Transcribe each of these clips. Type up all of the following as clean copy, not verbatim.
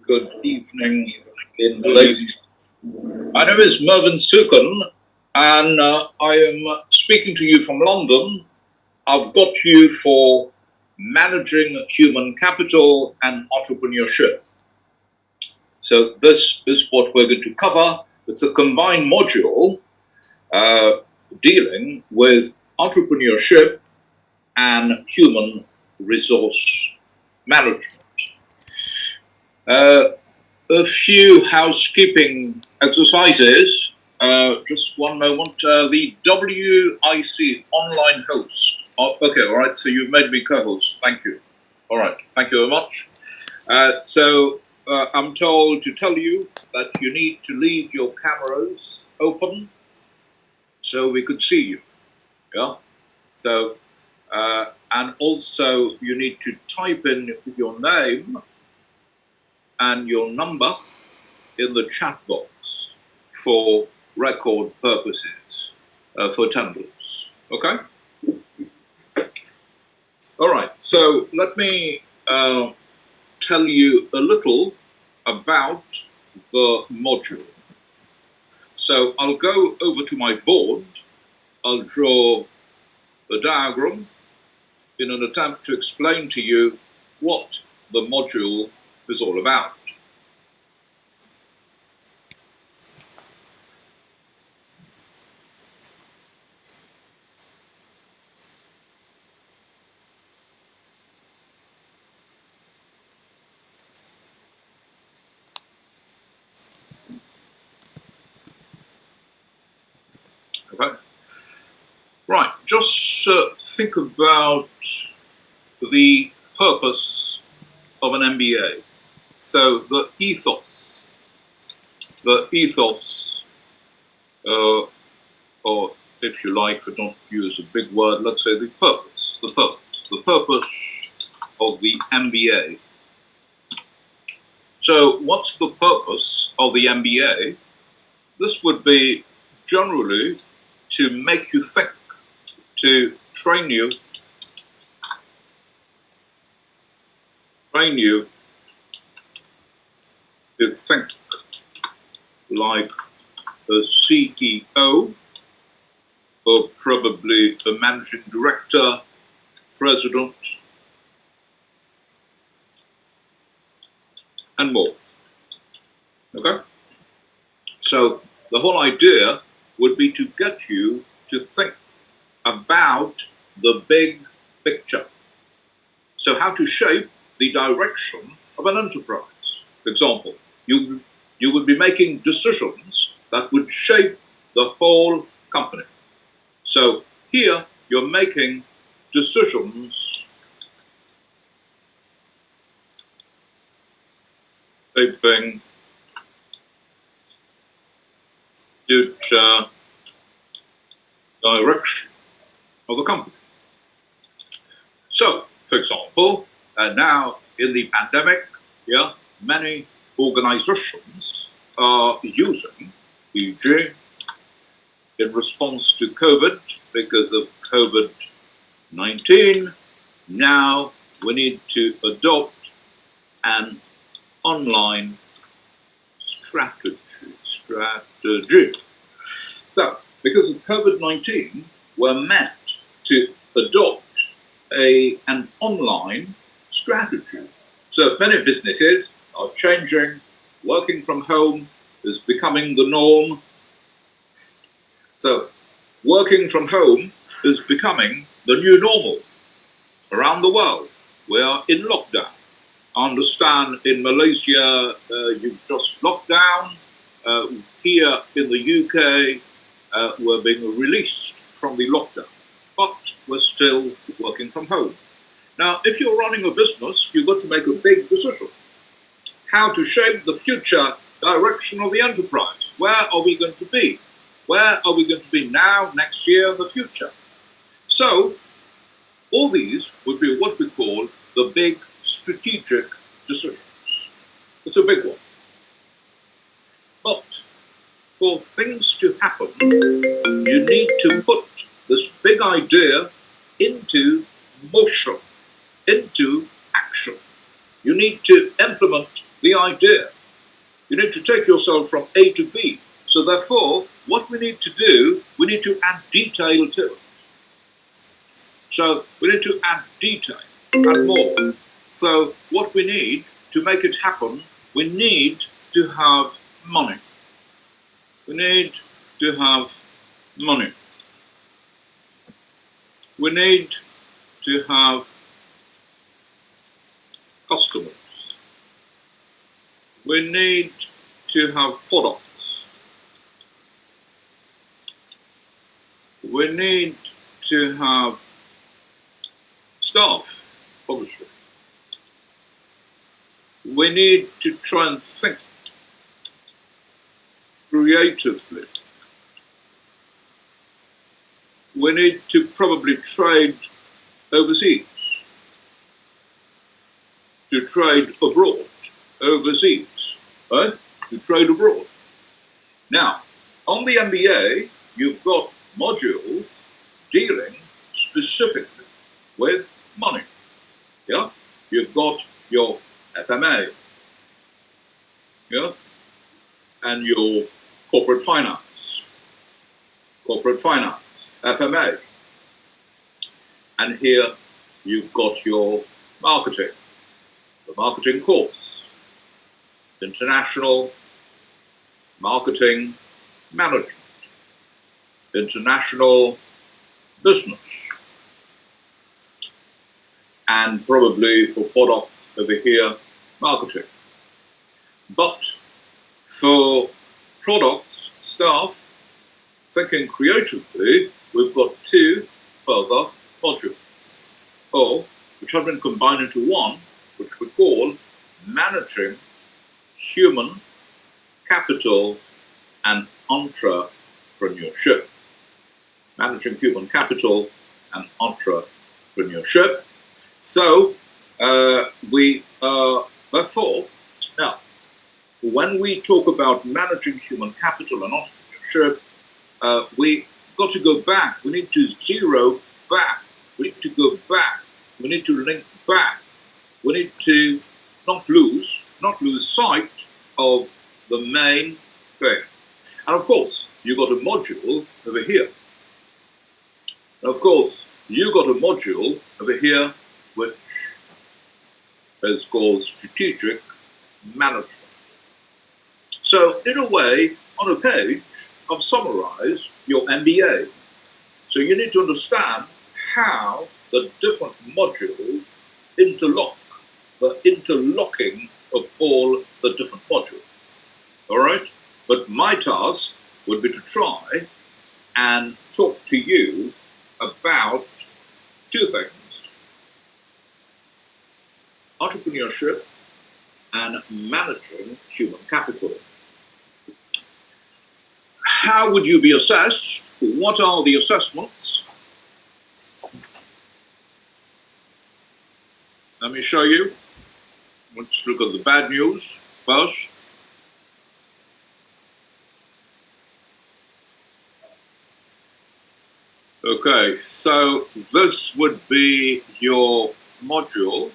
Good evening in Malaysia. My name is Mervyn Sukun, and I am speaking to you from London. I've got you for managing human capital and entrepreneurship. So this is what we're going to cover. It's a combined module dealing with entrepreneurship and human resource management. A few housekeeping exercises. Just one moment. The WIC online host. Oh, okay, all right. So you've made me co-host. Thank you. All right. Thank you very much. I'm told to tell you that you need to leave your cameras open so we could see you. Yeah. So, and also you need to type in your name and your number in the chat box for record purposes, for attendance. Okay? All right, so let me tell you a little about the module. So I'll go over to my board, I'll draw a diagram in an attempt to explain to you what the module is all about. Okay. Right, just think about the purpose of an MBA. So the ethos, or if you like, for don't use a big word, let's say the purpose of the MBA. So what's the purpose of the MBA? This would be generally to make you think, to train you to think like a CEO, or probably a managing director, president, and more. Okay? So the whole idea would be to get you to think about the big picture. So how to shape the direction of an enterprise. For example, you would be making decisions that would shape the whole company. So here you're making decisions shaping future direction of the company. So, for example, now in the pandemic, many organizations are using, e.g., in response to COVID, because of COVID-19, now we need to adopt an online strategy. So, because of COVID-19, we're meant to adopt an online strategy. So many businesses are changing, working from home is becoming the norm. So working from home is becoming the new normal around the world. We are in lockdown. I understand in Malaysia you've just locked down. Here in the UK we're being released from the lockdown, but we're still working from home. Now, if you're running a business, you've got to make a big decision. How to shape the future direction of the enterprise. Where are we going to be? Where are we going to be now, next year, the future? So, all these would be what we call the big strategic decisions. It's a big one. But for things to happen, you need to put this big idea into motion, into action. You need to implement the idea. You need to take yourself from A to B. So therefore, what we need to do, we need to add detail to it. So we need to add detail and more. So what we need to make it happen, we need to have money. We need to have money. We need to have customers. We need to have products. We need to have staff, obviously. We need to try and think creatively. We need to probably trade overseas, to trade abroad, overseas, right? To trade abroad. Now, on the MBA, you've got modules dealing specifically with money. Yeah, you've got your FMA, yeah, and your corporate finance, FMA, and here you've got your marketing, the marketing course, international marketing management, international business, and probably for products over here, marketing. But for products, staff, thinking creatively, we've got two further modules, or which have been combined into one, which we call managing human capital and entrepreneurship. Managing human capital and entrepreneurship. So therefore, now, when we talk about managing human capital and entrepreneurship, we got to go back. We need to zero back. We need to go back. We need to link back. We need to not lose sight of the main thing. And of course, you got a module over here. And of course, you got a module over here which is called strategic management. So in a way, on a page, I've summarized your MBA. So you need to understand how the different modules interlock, the interlocking of all the different modules. All right? But my task would be to try and talk to you about two things: entrepreneurship and managing human capital. How would you be assessed? What are the assessments? Let me show you. Let's look at the bad news first. Okay, so this would be your module.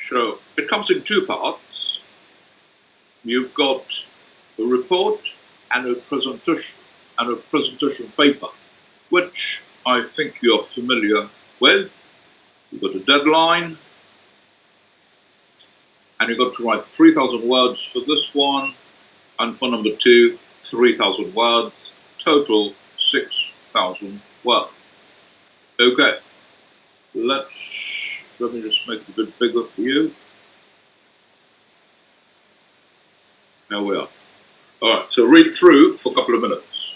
So it comes in two parts. You've got a report and a presentation paper, which I think you're familiar with. You've got a deadline, and you've got to write 3,000 words for this one, and for number two, 3,000 words, total 6,000 words. Okay, let me just make it a bit bigger for you. There we are. All right, so read through for a couple of minutes.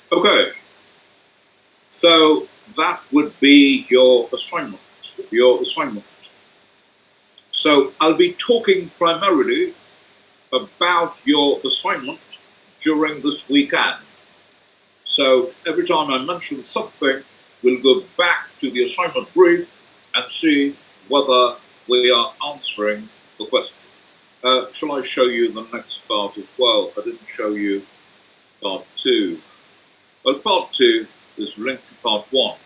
Okay, so that would be your assignment. Your assignment. So I'll be talking primarily about your assignment during this weekend. So every time I mention something, we'll go back to the assignment brief and see whether we are answering the question. Shall I show you the next part as well? I didn't show you part 2. Well, part 2 is linked to part 1.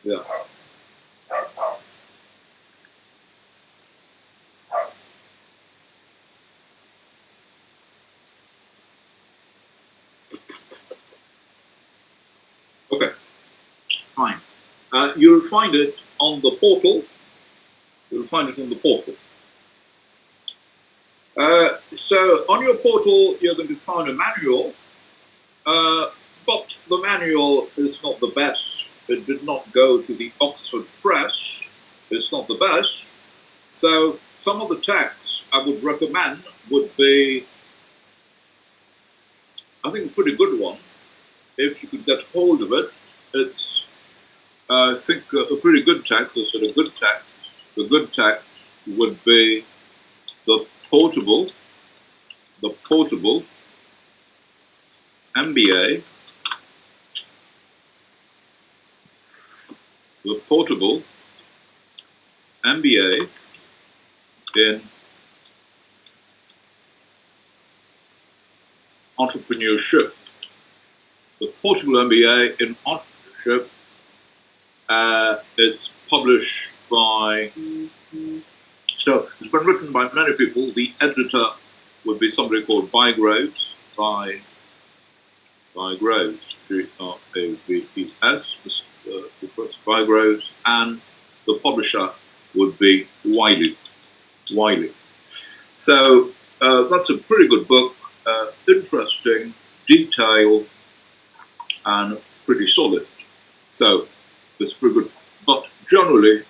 Yeah. Okay, fine. You'll find it on the portal. You'll find it on the portal. So on your portal, you're going to find a manual, but the manual is not the best. It did not go to the Oxford Press. It's not the best. So some of the texts I would recommend would be, I think, a pretty good one. If you could get hold of it, it's, I think, a pretty good text. Is it a good text? The good text would be the portable MBA, the portable MBA in entrepreneurship. The portable MBA in entrepreneurship. It's published by, so it's been written by many people. The editor would be somebody called Bygraves, Bygraves, G-R-A-V-E-S, Bygraves, and the publisher would be Wiley. So that's a pretty good book, interesting, detailed, and pretty solid. So it's pretty good. But generally,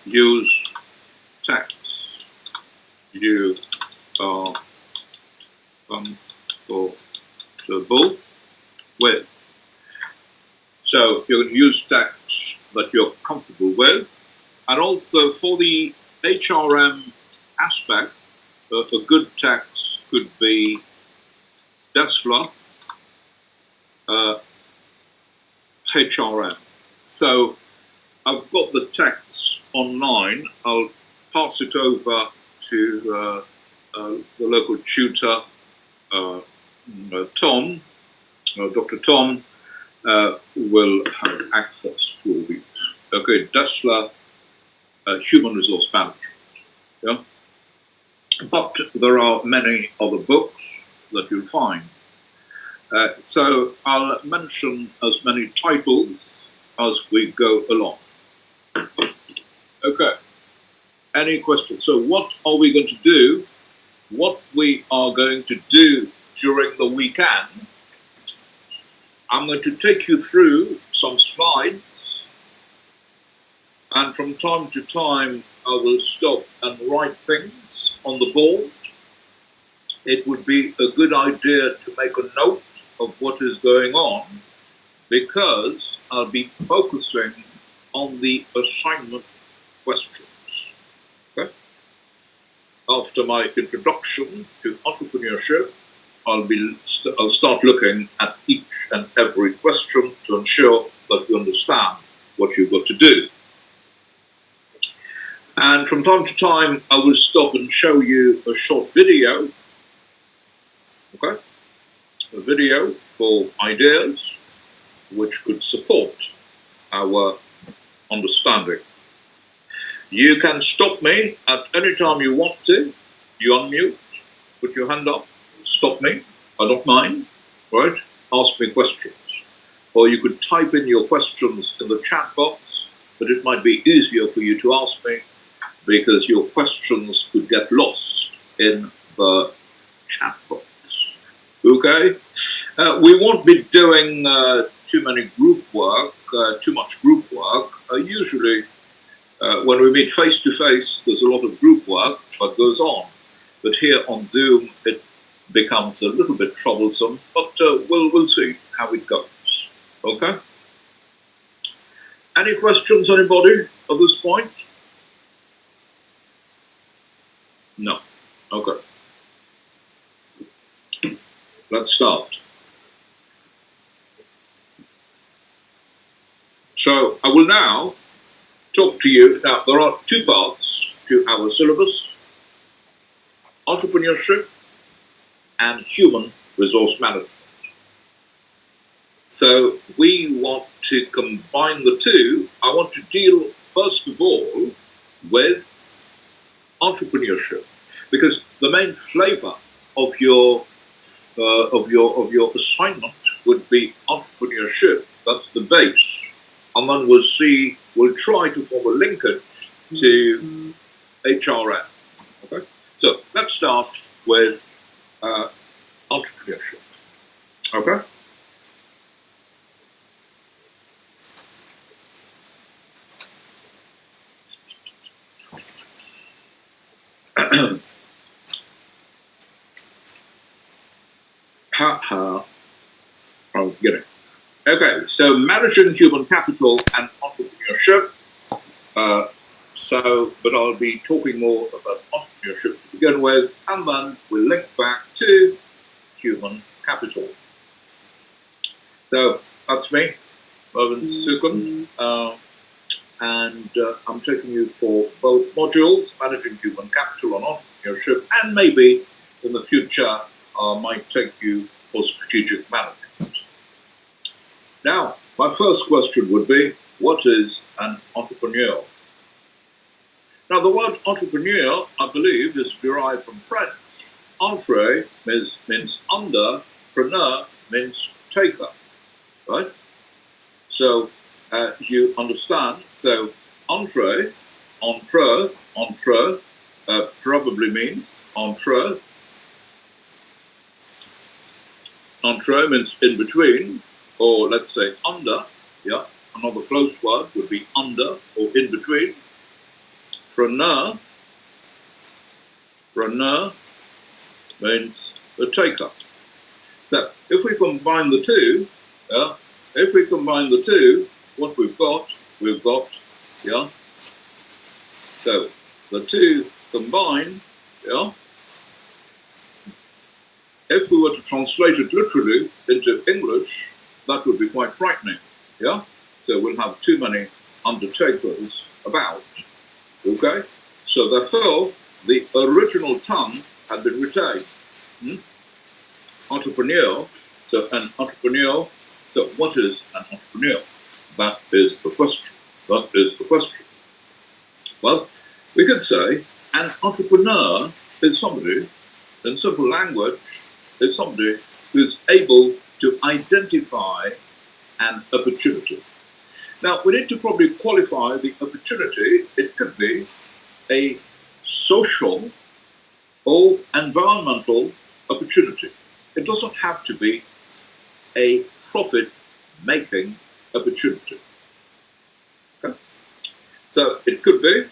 use text you are comfortable with. So you're going to use text that you're comfortable with. And also for the HRM aspect, a good text could be Dessler, HRM. So I've got the text online. I'll pass it over to the local tutor, Tom. Dr. Tom will have access to all these. Okay, Dessler, Human Resource Management. Yeah? But there are many other books that you'll find. So I'll mention as many titles as we go along. Okay. Any questions? So what are we going to do? What we are going to do during the weekend, I'm going to take you through some slides, and from time to time I will stop and write things on the board. It would be a good idea to make a note of what is going on, because I'll be focusing on the assignment questions. Okay? After my introduction to entrepreneurship, I'll start looking at each and every question to ensure that you understand what you've got to do. And from time to time, I will stop and show you a short video. Okay? A video for ideas which could support our understanding. You can stop me at any time you want to. You unmute, put your hand up, stop me. I don't mind, right? Ask me questions. Or you could type in your questions in the chat box, but it might be easier for you to ask me because your questions could get lost in the chat box. Okay? We won't be doing too many group work, too much group work. Usually, when we meet face to face, there's a lot of group work that goes on. But here on Zoom, it becomes a little bit troublesome, but we'll see how it goes. Okay? Any questions, anybody, at this point? No. Okay. Let's start. So I will now talk to you. Now, there are two parts to our syllabus: entrepreneurship and human resource management. So we want to combine the two. I want to deal, first of all, with entrepreneurship, because the main flavor of your assignment would be entrepreneurship. That's the base, and then we'll try to form a linkage to HRM. Okay, so let's start with entrepreneurship. Okay. I'm beginning. Okay, so managing human capital and entrepreneurship. But I'll be talking more about entrepreneurship to begin with, and then we'll link back to human capital. So that's me, Mervyn Sukun, and I'm taking you for both modules, managing human capital and entrepreneurship, and maybe in the future I might take you for strategic management. Now, my first question would be, what is an entrepreneur? Now, the word entrepreneur, I believe, is derived from French. Entre means under, preneur means taker, right? So, you understand, so entre probably means entre. Entre means in between, or let's say under, yeah. Another close word would be under or in between. Preneur means the taker. So if we combine the two, what we've got, yeah. So the two combine, yeah. If we were to translate it literally into English, that would be quite frightening, yeah? So we'll have too many undertakers about, okay? So therefore, the original tongue had been retained. Entrepreneur, so an entrepreneur, so what is an entrepreneur? That is the question. Well, we could say an entrepreneur is somebody, in simple language, is somebody who's able to identify an opportunity. Now, we need to probably qualify the opportunity. It could be a social or environmental opportunity. It doesn't have to be a profit-making opportunity. Okay? So it could be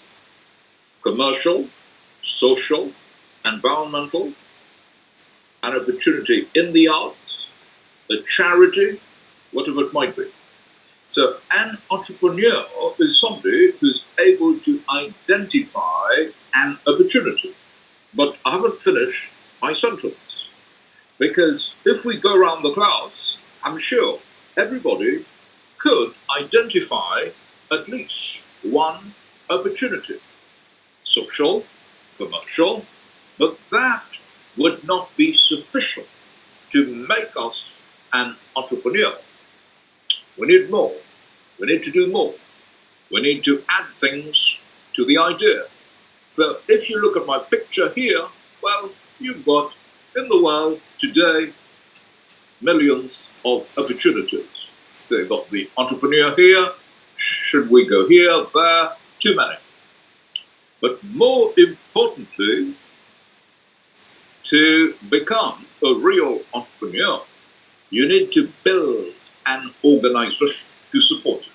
commercial, social, environmental, an opportunity in the arts, a charity, whatever it might be. So an entrepreneur is somebody who's able to identify an opportunity. But I haven't finished my sentence, because if we go around the class, I'm sure everybody could identify at least one opportunity, social, commercial, but that would not be sufficient to make us an entrepreneur. We need more. We need to do more. We need to add things to the idea. So if you look at my picture here, well, you've got in the world today millions of opportunities. So you've got the entrepreneur here. Should we go here, there? Too many. But more importantly, to become a real entrepreneur, you need to build an organization to support it.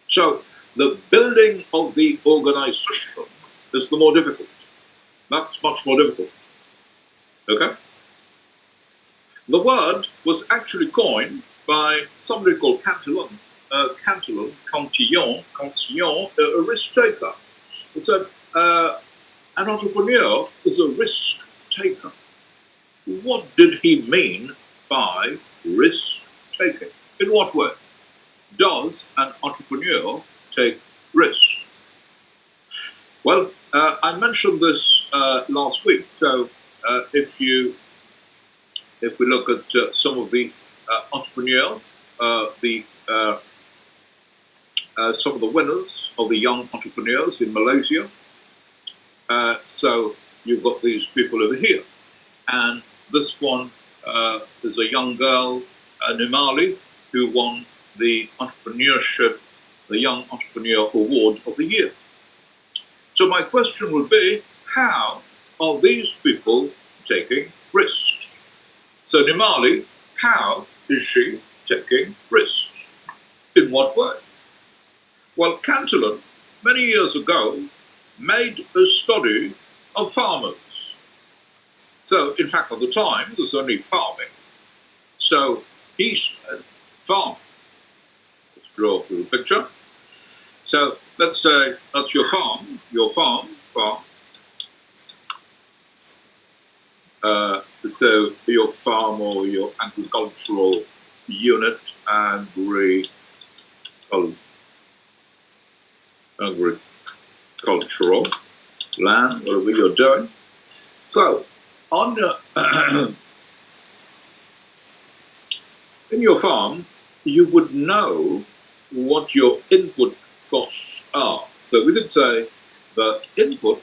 So the building of the organization is the more difficult. That's much more difficult. Okay? The word was actually coined by somebody called Cantillon, a risk taker. He said, an entrepreneur is a risk taker. What did he mean by risk taking? In what way does an entrepreneur take risks? Well, I mentioned this last week. So if we look at some of the entrepreneurs, some of the winners of the young entrepreneurs in Malaysia. So you've got these people over here, and this one is a young girl, Nimali, who won the Young Entrepreneur Award of the Year. So my question would be, how are these people taking risks? So Nimali, how is she taking risks? In what way? Well, Cantillon, many years ago, made a study of farmers. So, in fact, at the time, there was only farming. So he said, farm. Let's draw a little picture. So let's say that's your farm. So your farm or your agricultural unit, agricultural land, whatever you're doing. So on your in your farm, you would know what your input costs are. So we could say the input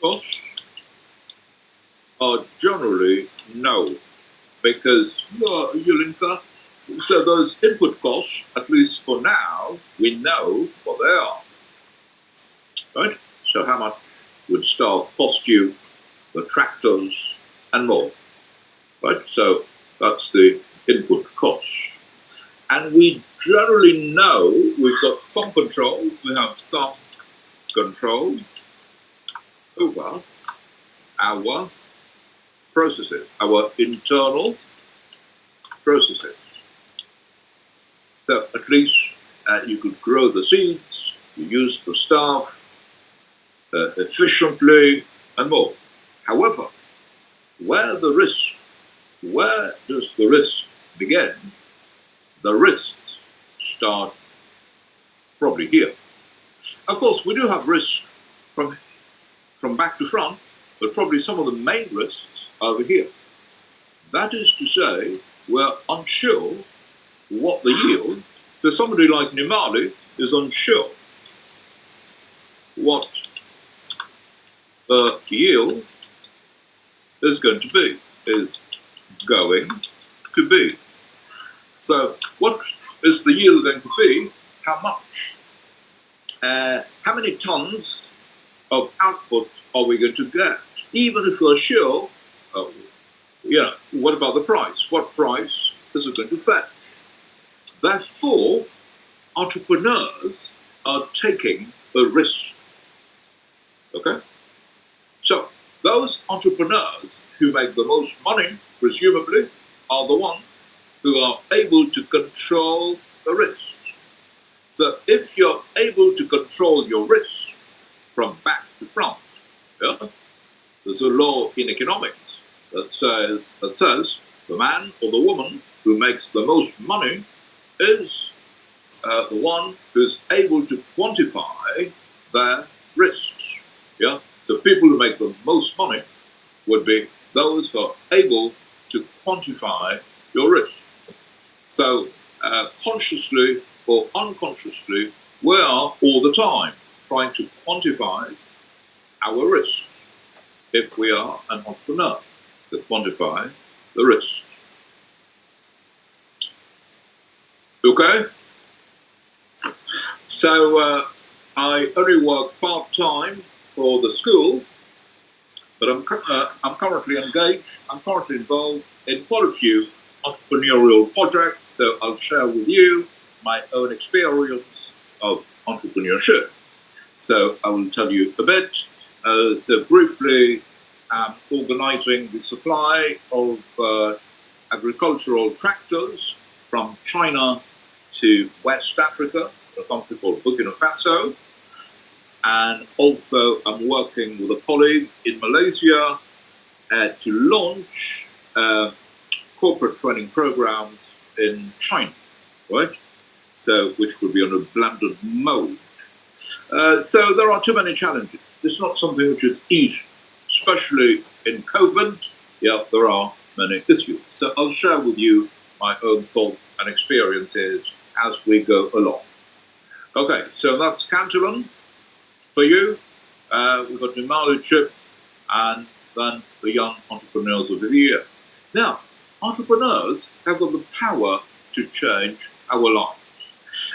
costs are generally no, because you'll incur. So those input costs, at least for now, we know what they are. Right? So how much would staff cost you, the tractors, and more. Right? So that's the input costs. And we generally know we've got some control, we have some control over our processes, our internal processes. So at least you could grow the seeds, you use the staff efficiently, and more. However, where does the risk begin? The risks start probably here. Of course, we do have risks from back to front, but probably some of the main risks are over here. That is to say, we're unsure what the yield. So somebody like Nimali is unsure what the yield is going to be. So what is the yield going to be? How much? How many tons of output are we going to get? Even if we're sure, what about the price? What price is it going to fetch? Therefore, entrepreneurs are taking a risk. Okay? So, those entrepreneurs who make the most money, presumably, are the ones who are able to control the risks. So if you're able to control your risks from back to front, there's a law in economics that says the man or the woman who makes the most money is the one who's able to quantify their risks. Yeah. So people who make the most money would be those who are able to quantify your risk. So consciously or unconsciously, we are all the time trying to quantify our risks. If we are an entrepreneur, to quantify the risks. Okay? So I only work part-time for the school, but I'm currently engaged, I'm currently involved in quite a few entrepreneurial projects, so I'll share with you my own experience of entrepreneurship. So I will tell you a bit. So briefly, I'm organizing the supply of agricultural tractors from China to West Africa, a country called Burkina Faso. And also, I'm working with a colleague in Malaysia to launch corporate training programs in China, right? So, which would be on a blended mode. So there are too many challenges. It's not something which is easy, especially in COVID. Yeah, there are many issues. So I'll share with you my own thoughts and experiences as we go along. Okay, so that's Cantillon for you. We've got the Mali chips and then the young entrepreneurs of the year. Now, entrepreneurs have got the power to change our lives.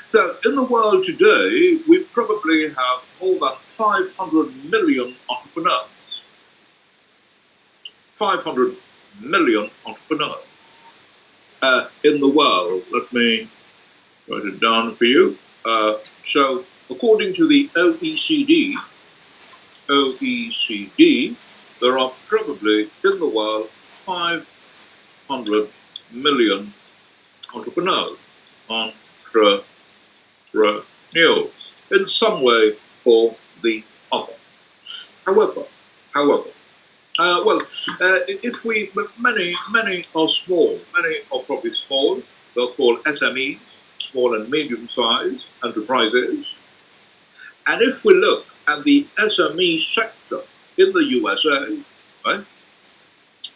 So in the world today, we probably have more than 500 million entrepreneurs. 500 million entrepreneurs in the world. Let me write it down for you. So according to the OECD, there are probably in the world 500 million entrepreneurs. Entrepreneurs in some way or the other. However, if we, many are small, many are probably small. They're called SMEs, small and medium-sized enterprises. And if we look at the SME sector in the USA, right?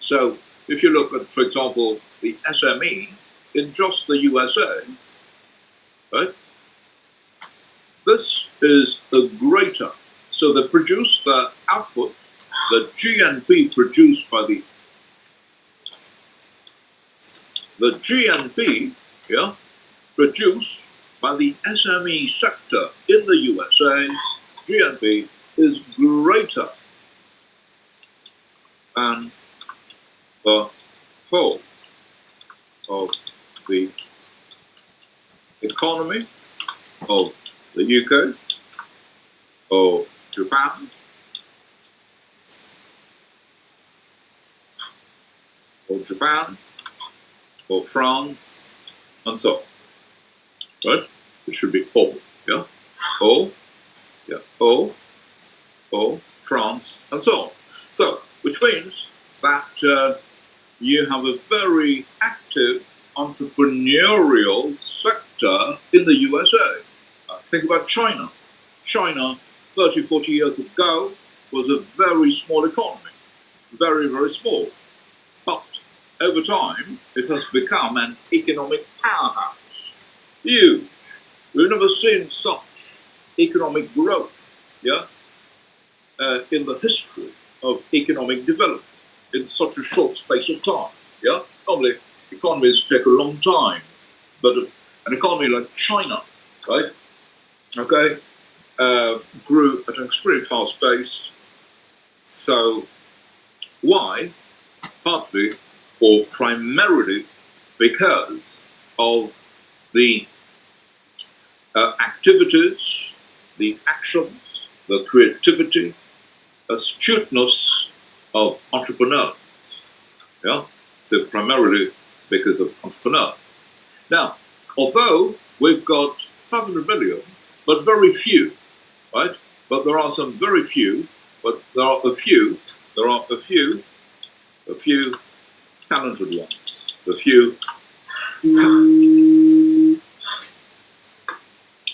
So if you look at, for example, the SME in just the USA, right? This is a greater. So they produce the output, the GNP produced by the GNP, yeah, produced by the SME sector in the USA, GNP is greater than the whole of the economy of the UK or Japan or France and so on. Right? It should be all, yeah? All, yeah, all, France and so on. So, which means that you have a very active entrepreneurial sector in the USA. Think about China. China, 30, 40 years ago, was a very small economy. Very, very small. But over time, it has become an economic powerhouse. Huge. We've never seen such economic growth, yeah, in the history of economic development in such a short space of time, yeah. Normally, economies take a long time, but an economy like China, right, okay, grew at an extremely fast pace. So why? Partly or primarily because of the activities, the actions, the creativity, astuteness of entrepreneurs. Yeah, so primarily because of entrepreneurs. Now, although we've got 500 million, but very few, right? But there are some very few, but there are a few talented ones.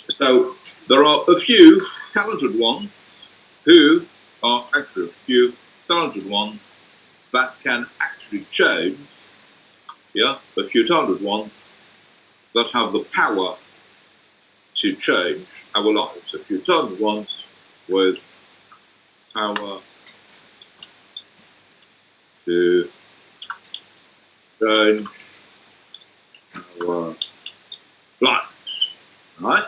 So there are a few talented ones who are actually a few talented ones that can actually change, yeah, a few talented ones that have the power to change our lives. A few talented ones with power to change our lives, right?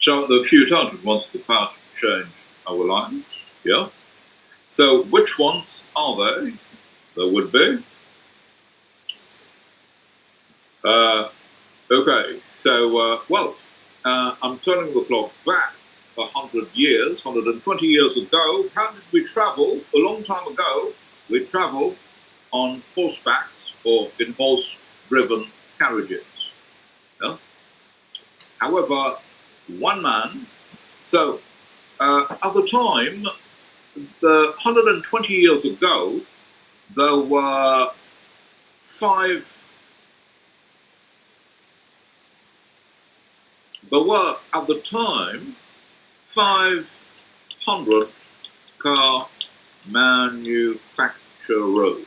So the few talented ones, the power to change our lives, yeah? So which ones are they? There would be. Okay, so, I'm turning the clock back 100 years, 120 years ago. How did we travel? A long time ago, we traveled on horsebacks or in horse-driven carriages. Yeah? However, one man, so at the time, 120 years ago, there were at the time 500 car manufacturers.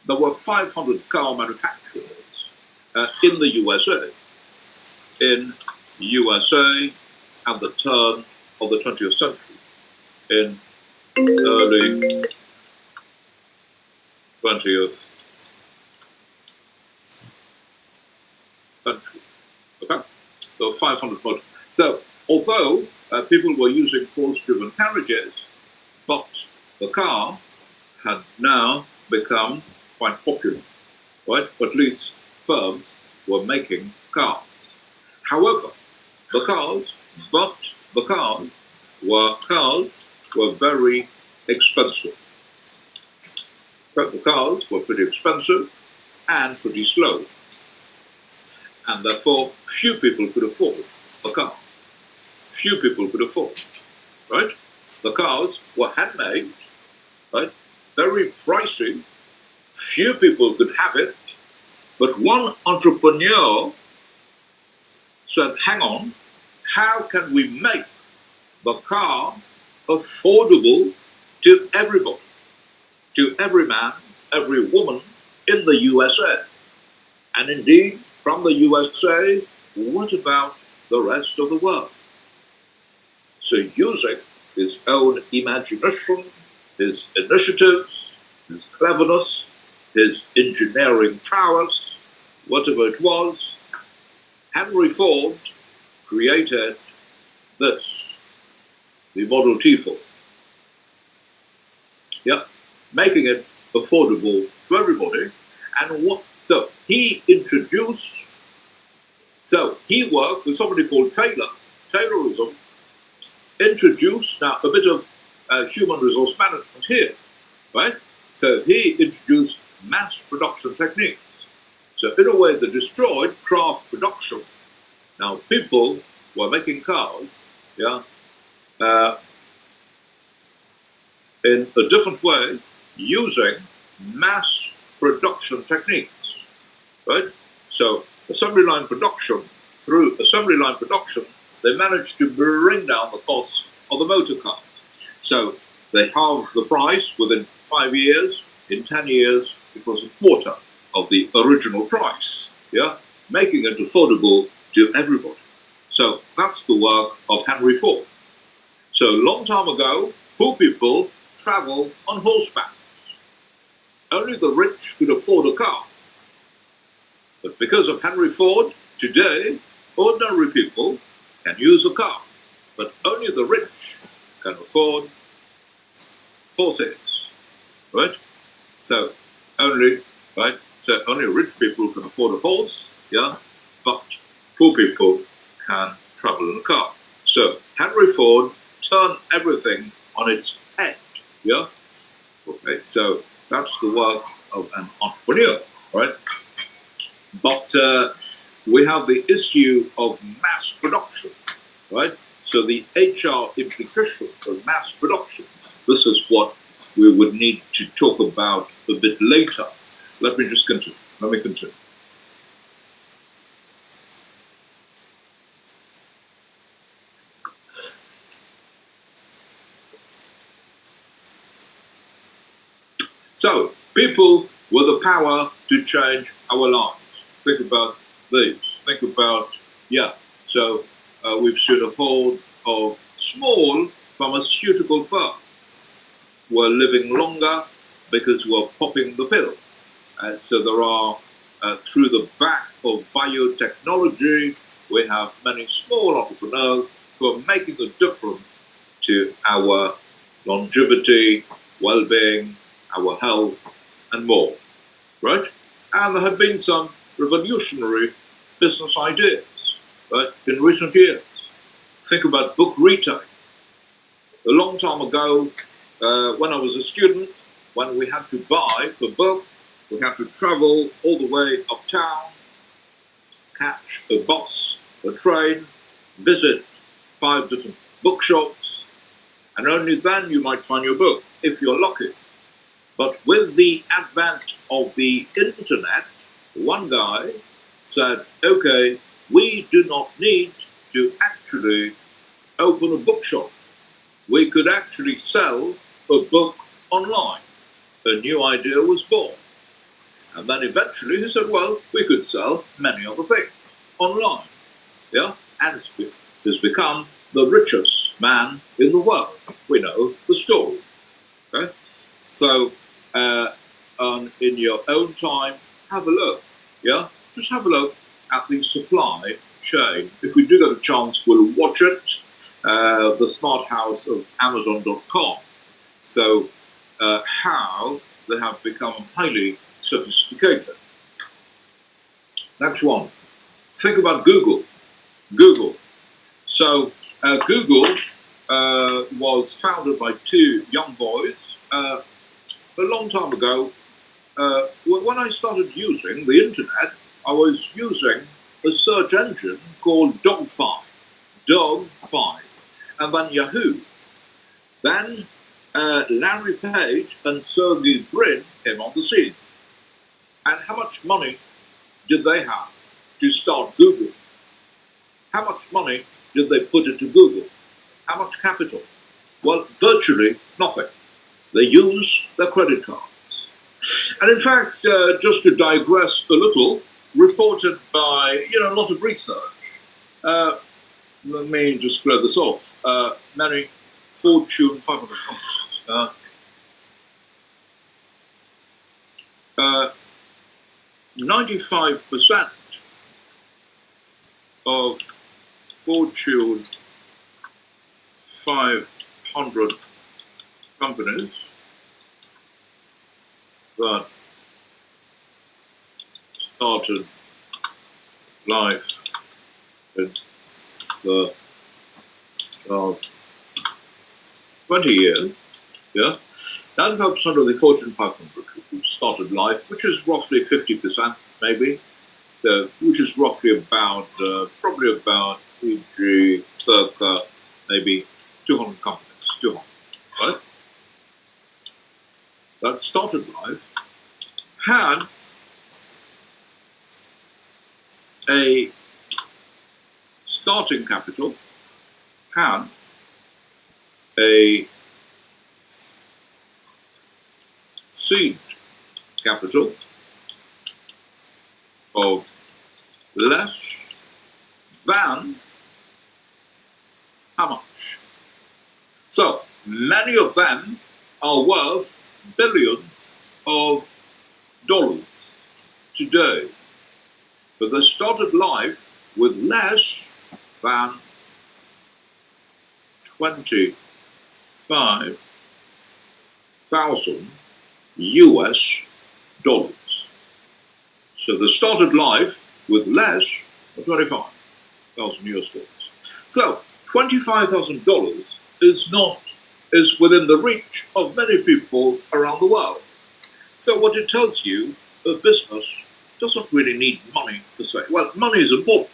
There were 500 car manufacturers in the USA. In USA at the turn of the 20th century, in early 20th century. Okay, so 500 models. So although people were using horse-driven carriages, but the car had now become quite popular, right? At least firms were making cars. However, the cars were very expensive. But the cars were pretty expensive and pretty slow, and therefore few people could afford a car. Few people could afford, right? The cars were handmade, right? Very pricey. Few people could have it, but one entrepreneur said, hang on, how can we make the car affordable to everybody, to every man, every woman in the USA? And indeed, from the USA, what about the rest of the world? So using his own imagination, his initiatives, his cleverness, his engineering prowess, whatever it was, Henry Ford created this, the Model T Ford. Yeah, making it affordable to everybody. And so he worked with somebody called Taylor. Taylorism introduced now a bit of human resource management here, right? So he introduced mass production techniques. So in a way that destroyed craft production. Now people were making cars, yeah, in a different way using mass production techniques, right? So assembly line production, through assembly line production, they managed to bring down the cost of the motor car. So they halved the price within 5 years. In 10 years, it was a quarter of the original price, yeah, making it affordable to everybody. So that's the work of Henry Ford. So a long time ago, poor people traveled on horseback. Only the rich could afford a car. But because of Henry Ford, today, ordinary people can use a car. But only the rich can afford horses, right? So only rich people can afford a horse, yeah, but poor people can travel in a car. So Henry Ford turned everything on its head, yeah. Okay, so that's the work of an entrepreneur, right? But we have the issue of mass production, right? So the HR implications of mass production, this is what we would need to talk about a bit later. Let me continue. So, people with the power to change our lives. Think about these. Think about, so we've seen a whole of small pharmaceutical firms. We're living longer because we're popping the pill. So there are, through the back of biotechnology, we have many small entrepreneurs who are making a difference to our longevity, well-being, our health, and more, right? And there have been some revolutionary business ideas, right, in recent years. Think about book retail. A long time ago, when I was a student, when we had to buy a book, we had to travel all the way uptown, catch a bus, a train, visit 5 different bookshops, and only then you might find your book, if you're lucky. But with the advent of the internet, one guy said, okay, we do not need to actually open a bookshop. We could actually sell a book online. A new idea was born. And then eventually he said, well, we could sell many other things online. Yeah? And he's become the richest man in the world. We know the story. Okay? So, in your own time, have a look. Yeah? Just have a look at the supply chain. If we do get a chance, we'll watch it. The smart house of Amazon.com. So, how they have become highly sophisticated. Next one. Think about Google. Google. So, Google was founded by 2 young boys a long time ago. When I started using the internet, I was using a search engine called Dog5, and then Yahoo. Then Larry Page and Sergey Brin came on the scene. And how much money did they have to start Google? How much money did they put into Google? How much capital? Well, virtually nothing. They use their credit cards. And in fact, just to digress a little, reported by a lot of research. Let me just clear this off. Many Fortune 500 companies. 95% of Fortune 500 companies that started life in the last 20 years, 95% of the Fortune 500 who started life, which is roughly 50% maybe, so, which is roughly about, probably about, e.g., circa maybe 200 companies, 200, right? That started life had a starting capital, had a seed capital of less than how much? So many of them are worth billions of dollars today, but they started life with less than $25,000 US dollars. So they started life with less than 25,000 US dollars. So $25,000 is within the reach of many people around the world. So what it tells you, a business doesn't really need money per se. Well, money is important,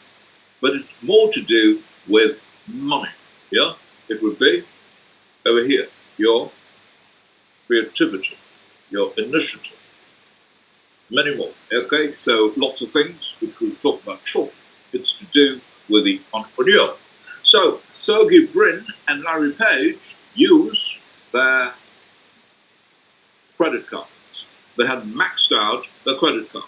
but it's more to do with money. Yeah, it would be over here, your creativity, your initiative, many more. Okay, so lots of things which we'll talk about shortly. It's to do with the entrepreneur. So Sergey Brin and Larry Page use their credit cards. They had maxed out their credit cards.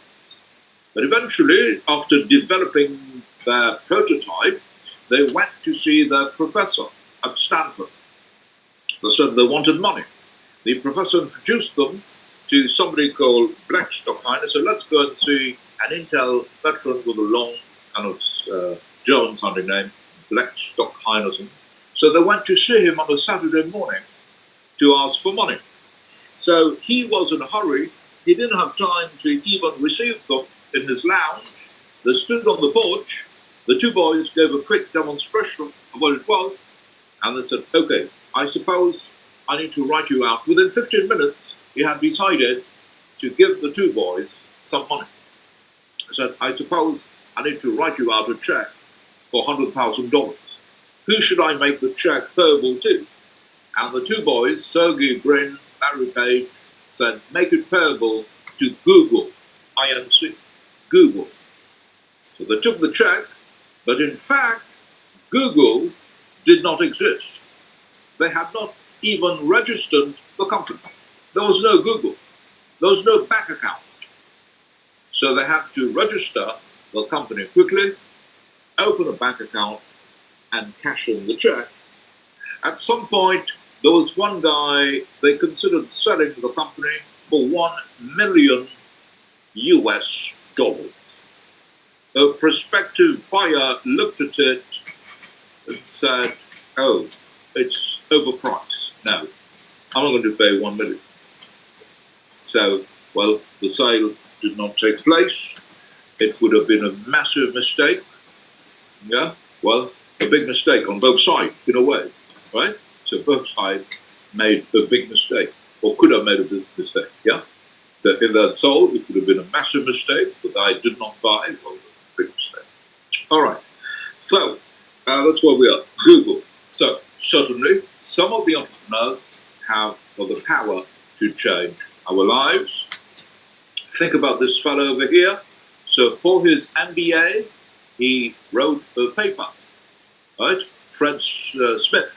But eventually, after developing their prototype, they went to see their professor at Stanford. They said they wanted money. The professor introduced them to somebody called Blackstock-Heine. They said, let's go and see an Intel veteran with a long kind of German-sounding name, Blackstock-Heine. So they went to see him on a Saturday morning. to ask for money. So he was in a hurry. He didn't have time to even receive them in his lounge. They stood on the porch. The two boys gave a quick demonstration of what it was, and they said, okay, I suppose I need to write you out. Within 15 minutes, he had decided to give the two boys some money. He said, I suppose I need to write you out a check for $100,000. Who should I make the check payable to? And the two boys, Sergey Brin, Larry Page, said, make it payable to Google, INC, Google. So they took the check, but in fact, Google did not exist. They had not even registered the company. There was no Google. There was no bank account. So they had to register the company quickly, open a bank account, and cash in the check. At some point, there was one guy, they considered selling the company for $1 million US. A prospective buyer looked at it and said, oh, it's overpriced. No, I'm not going to pay $1 million. So, well, the sale did not take place. It would have been a massive mistake. Yeah, well, a big mistake on both sides, in a way, right? So both sides made a big mistake, or could have made a big mistake, yeah? So if that sold, it would have been a massive mistake, but I did not buy, well, a big mistake. All right, so that's where we are, Google. So certainly, some of the entrepreneurs have the power to change our lives. Think about this fellow over here. So for his MBA, he wrote a paper, right? Fred Smith.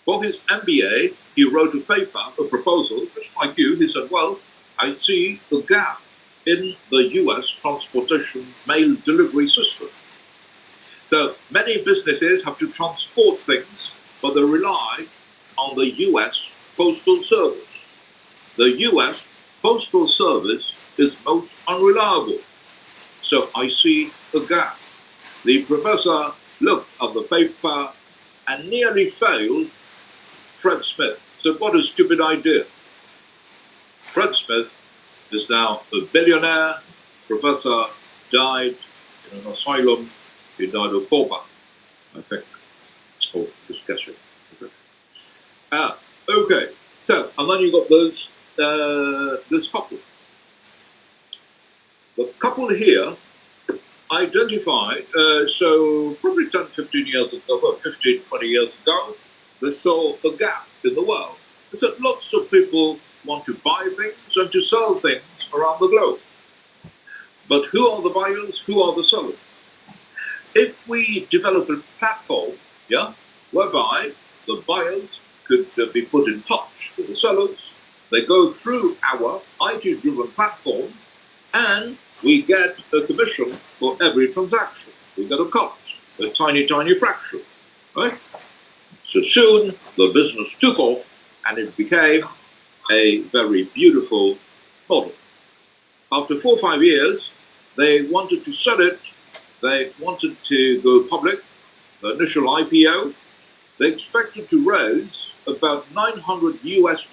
For his MBA, he wrote a paper, a proposal, just like you. He said, well, I see the gap in the US transportation mail delivery system. So many businesses have to transport things, but they rely on the US Postal Service. The US Postal Service is most unreliable. So I see a gap. The professor looked at the paper and nearly failed Fred Smith. So what a stupid idea. Fred Smith is now a billionaire. Professor died in an asylum. He died of pauper, I think. Oh, discussion. Okay. So, and then you got those this couple. The couple here identified, so probably 10, 15 years ago, or 15, 20 years ago, they saw a gap in the world. They said lots of people want to buy things and to sell things around the globe. But who are the buyers? Who are the sellers? If we develop a platform, yeah, whereby the buyers could be put in touch with the sellers, they go through our IT-driven platform, and we get a commission for every transaction. We get a cut, a tiny, tiny fraction, right? So soon the business took off, and it became a very beautiful model. After 4 or 5 years, they wanted to sell it. They wanted to go public, the initial IPO. They expected to raise about $900 US.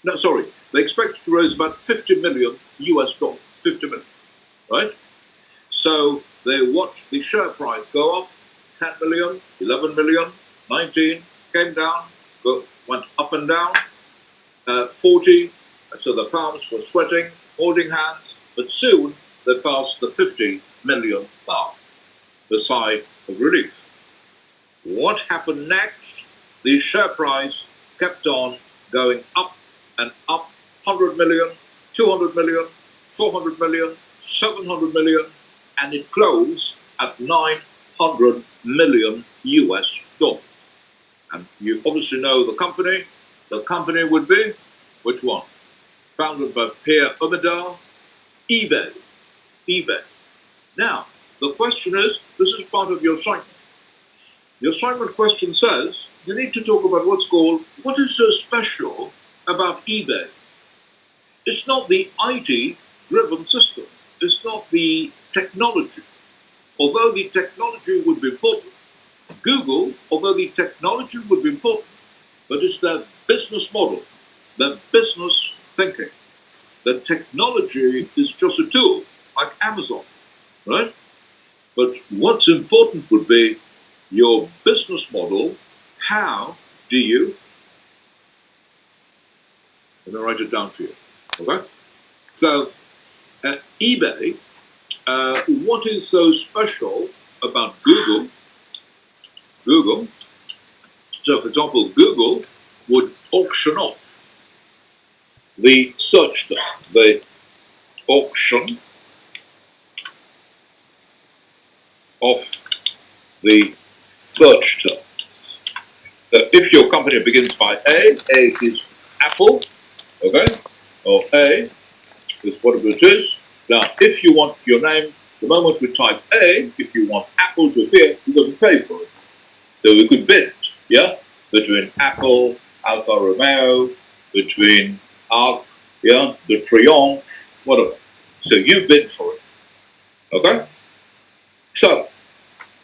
No, sorry, they expected to raise about $50 million US, 50 million, right? So they watched the share price go up, 10 million, 11 million, 19, came down, went up and down, 40, so the palms were sweating, holding hands, but soon they passed the 50 million mark, the sigh of relief. What happened next? The share price kept on going up and up, 100 million, 200 million, 400 million, 700 million, and it closed at 900 million US dollars. And you obviously know the company. The company would be, which one? Founded by Pierre Omidyar, eBay. eBay. Now, the question is, this is part of your assignment. The assignment question says, you need to talk about what's called, what is so special about eBay? It's not the IT-driven system. It's not the technology. Although the technology would be important, Google, although the technology would be important, but it's their business model, their business thinking. The technology is just a tool, like Amazon, right? But what's important would be your business model. How do you, let me write it down for you, okay? So eBay, what is so special about Google? Google, so for example, Google would auction off the search term, the auction of the search terms. So if your company begins by A is Apple, okay, or A is whatever it is. Now, if you want your name, the moment we type A, if you want Apple to appear, you've got to pay for it. So we could bid, yeah, between Apple, Alfa Romeo, between Arc, yeah, the Triumph, whatever. So you bid for it, okay? So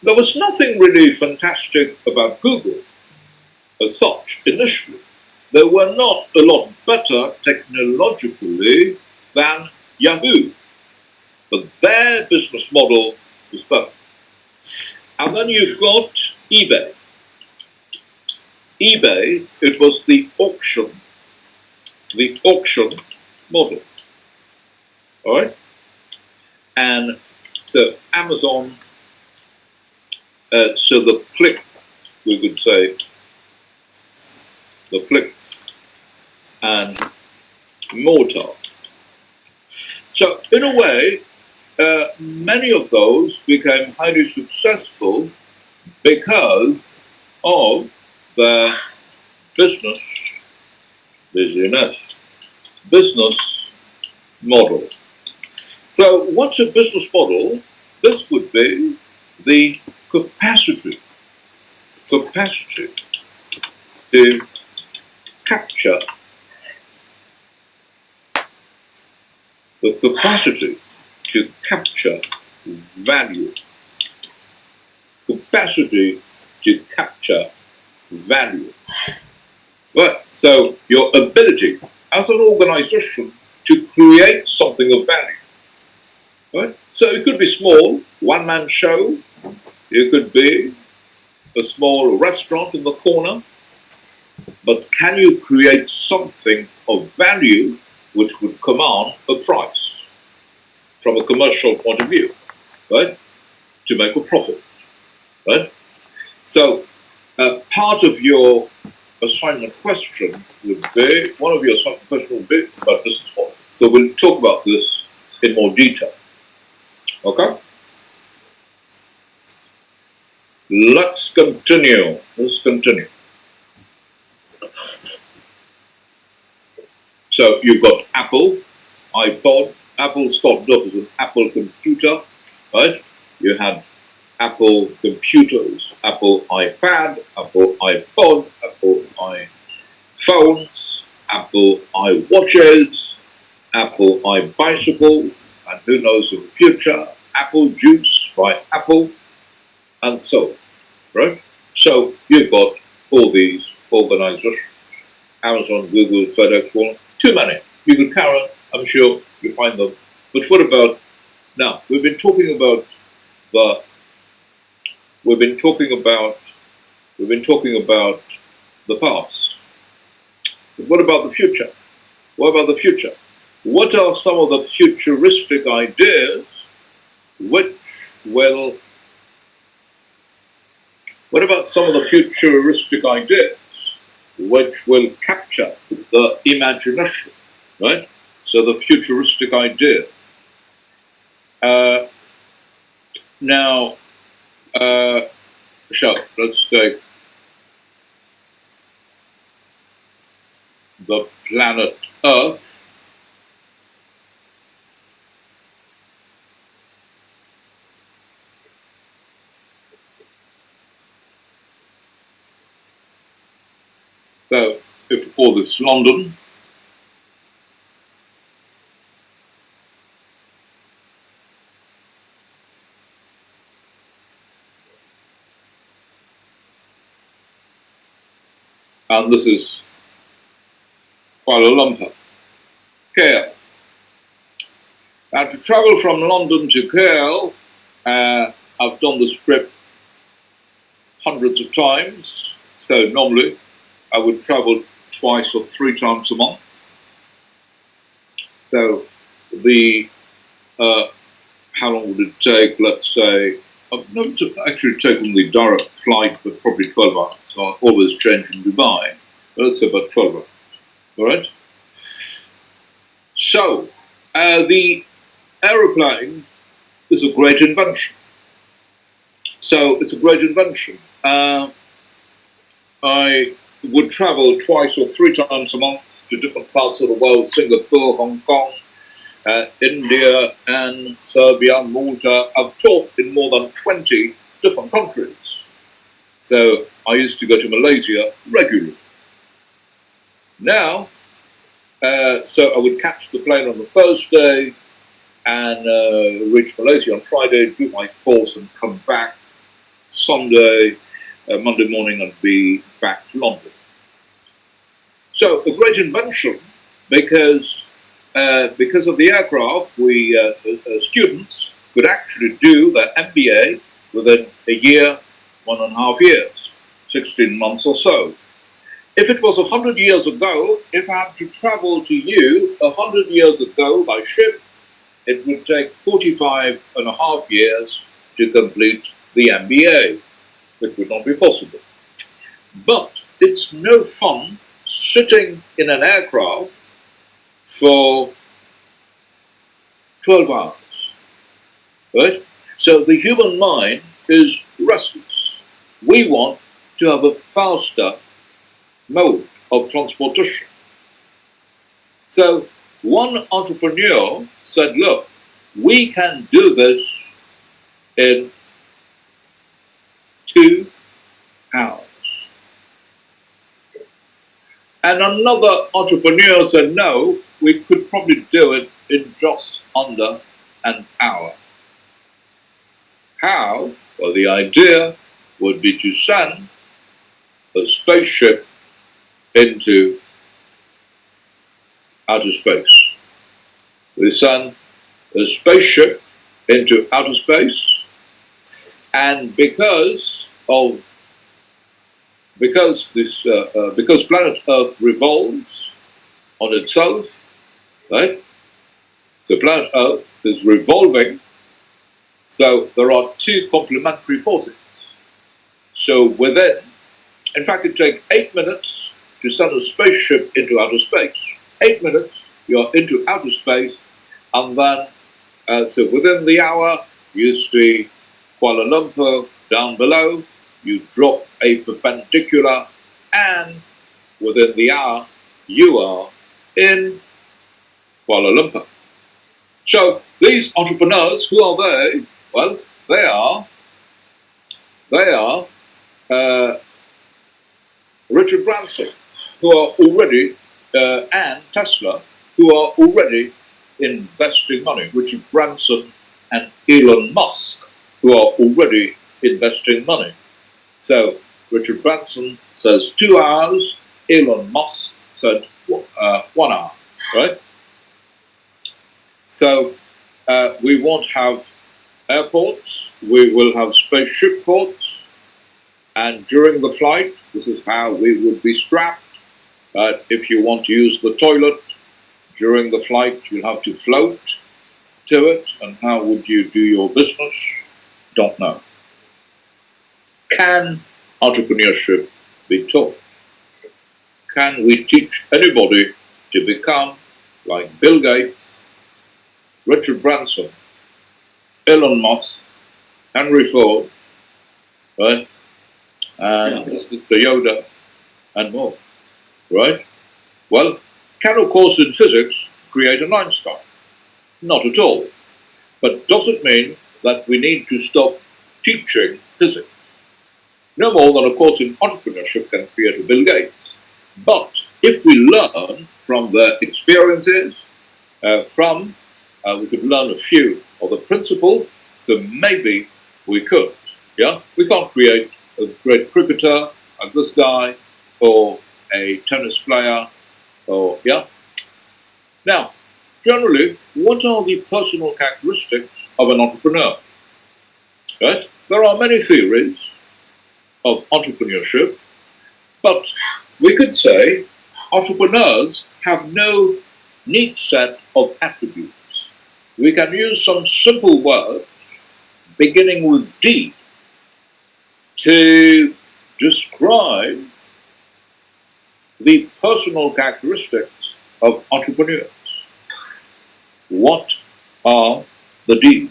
there was nothing really fantastic about Google as such initially. They were not a lot better technologically than Yahoo, but their business model was better. And then you've got eBay. eBay, it was the auction model, all right? And so Amazon, so the click, we could say, the click and mortar. So in a way, many of those became highly successful because of their business model. So what's a business model? This would be the capacity to capture, the capacity to capture value, capacity to capture value. Right, so your ability as an organization to create something of value. Right? So it could be small, one-man show. It could be a small restaurant in the corner. But can you create something of value which would command a price from a commercial point of view, right? To make a profit, right? So part of your assignment question would be, one of your assignment questions would be about business model. So we'll talk about this in more detail. Okay? Let's continue. So you've got Apple, iPod. Apple started off as an Apple computer, right? You had Apple computers, Apple iPad, Apple iPod, Apple iPhones, Apple iWatches, Apple iBicycles, and who knows in the future, Apple Juice by Apple, and so on, right? So you've got all these organizations, Amazon, Google, FedEx, all, too many. You could count on, I'm sure you find them. But what about, now, we've been talking about the past. But what about the future? What about the future? What are some of the futuristic ideas which will, what about some of the futuristic ideas which will capture the imagination, right? So the futuristic idea. Now, so let's take the planet Earth. So if we call this London, and this is Kuala Lumpur, KL. Now, to travel from London to KL, I've done this trip hundreds of times. So normally, I would travel twice or three times a month. So the how long would it take? Let's say I've never actually taken the direct flight, but probably 12 hours. So I always change in Dubai. Let's say about 12 hours. All right. So the aeroplane is a great invention. So it's a great invention. I would travel twice or three times a month to different parts of the world: Singapore, Hong Kong, India, and Serbia, Malta. I've taught in more than 20 different countries. So I used to go to Malaysia regularly. Now, so I would catch the plane on the Thursday and reach Malaysia on Friday, do my course, and come back Sunday, Monday morning, and be back to London. So a great invention because of the aircraft, we students could actually do their MBA within a year, 1.5 years, 16 months or so. If it was 100 years ago, if I had to travel to you 100 years ago by ship, it would take 45.5 years to complete the MBA. It would not be possible. But it's no fun sitting in an aircraft for 12 hours, right? So the human mind is restless. We want to have a faster mode of transportation. So one entrepreneur said, look, we can do this in 2 hours. And another entrepreneur said, no, we could probably do it in just under an hour. How? Well, the idea would be to send a spaceship into outer space. We send a spaceship into outer space, and because planet Earth revolves on itself, right? So planet Earth is revolving, so there are two complementary forces. So in fact, it takes 8 minutes to send a spaceship into outer space. 8 minutes, you're into outer space, and then, so within the hour, you see Kuala Lumpur down below, you drop a perpendicular, and within the hour, you are in Kuala Lumpur. So these entrepreneurs, who are they? Well, they are Richard Branson, who are already, and Tesla, who are already investing money. Richard Branson and Elon Musk, who are already investing money. So Richard Branson says 2 hours, Elon Musk said 1 hour, right? So we won't have airports, we will have spaceship ports, and during the flight, this is how we would be strapped. If you want to use the toilet during the flight, you'll have to float to it, and how would you do your business? Don't know. Can entrepreneurship be taught? Can we teach anybody to become like Bill Gates, Richard Branson, Elon Musk, Henry Ford, right? And Toyota, and more, right? Well, can a course in physics create an Einstein? Not at all. But does it mean that we need to stop teaching physics? No more than a course in entrepreneurship can create a Bill Gates. But if we learn from their experiences, we could learn a few of the principles, so maybe we could. Yeah, we can't create a great cricketer like this guy, or a tennis player, or yeah. Now, generally, what are the personal characteristics of an entrepreneur? Right? There are many theories of entrepreneurship, but we could say entrepreneurs have no neat set of attributes. We can use some simple words beginning with D to describe the personal characteristics of entrepreneurs. What are the D's?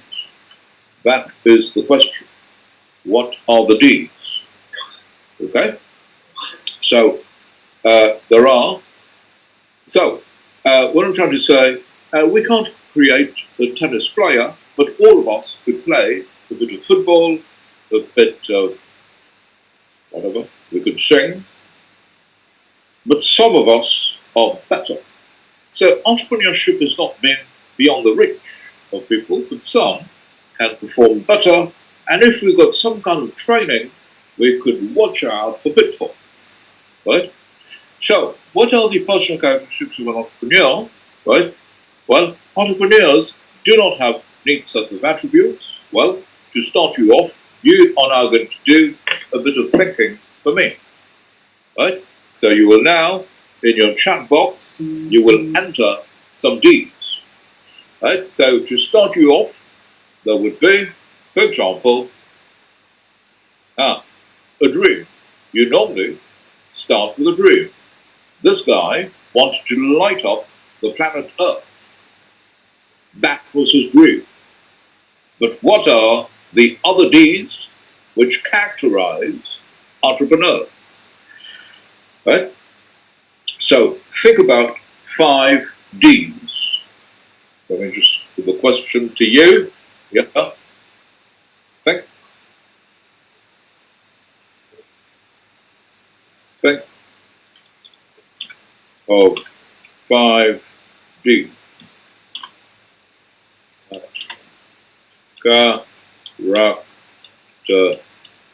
That is the question. What are the D's? Okay? So, there are. So, what I'm trying to say, we can't create a tennis player, but all of us could play a bit of football, a bit of whatever. We could sing, but some of us are better. So, entrepreneurship is not meant beyond the reach of people, but some can perform better. And if we got some kind of training, we could watch out for pitfalls, right? So, what are the personal characteristics of an entrepreneur, right? Well, entrepreneurs do not have neat sets of attributes. Well, to start you off, you are now going to do a bit of thinking for me, right? So you will now, in your chat box, you will enter some D's, right? So to start you off, there would be, for example, a dream. You normally start with a dream. This guy wanted to light up the planet Earth. That was his dream. But what are the other D's which characterize entrepreneurs? Right? So think about 5 D's. Let me just put the question to you. Yeah. Think. Think of 5 D's.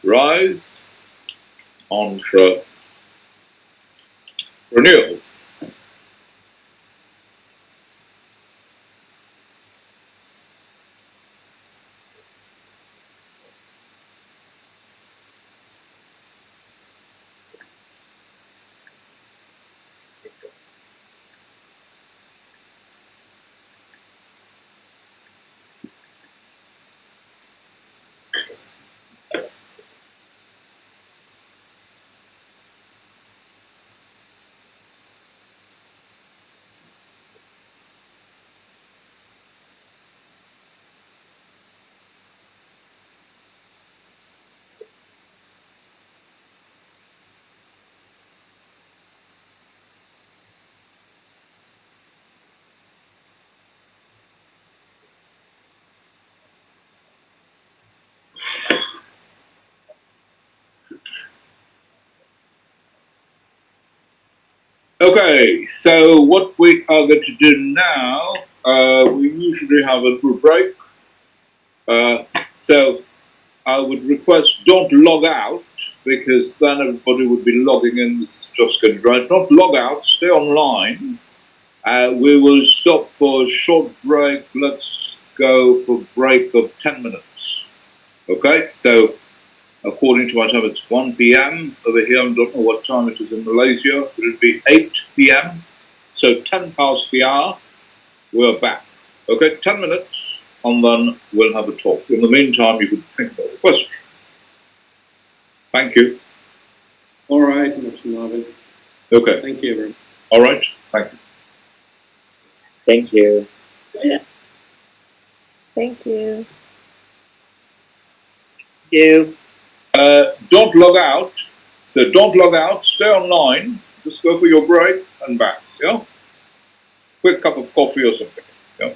Characterize entrepreneurs. Okay, so what we are going to do now, we usually have a little break. So I would request don't log out because then everybody would be logging in. This is just going to drive. Don't log out, stay online. We will stop for a short break. Let's go for a break of 10 minutes. Okay, so according to my time, it's 1 p.m. over here. I don't know what time it is in Malaysia. It would be 8 p.m. So 10 past the hour, we're back. Okay, 10 minutes, and then we'll have a talk. In the meantime, you could think about the question. Thank you. All right, Mr. Marvin. Okay. Thank you, everyone. All right. Thank you. Thank you. Yeah. Thank you. You. Don't log out. So don't log out. Stay online. Just go for your break and back. Yeah. Quick cup of coffee or something. Yeah.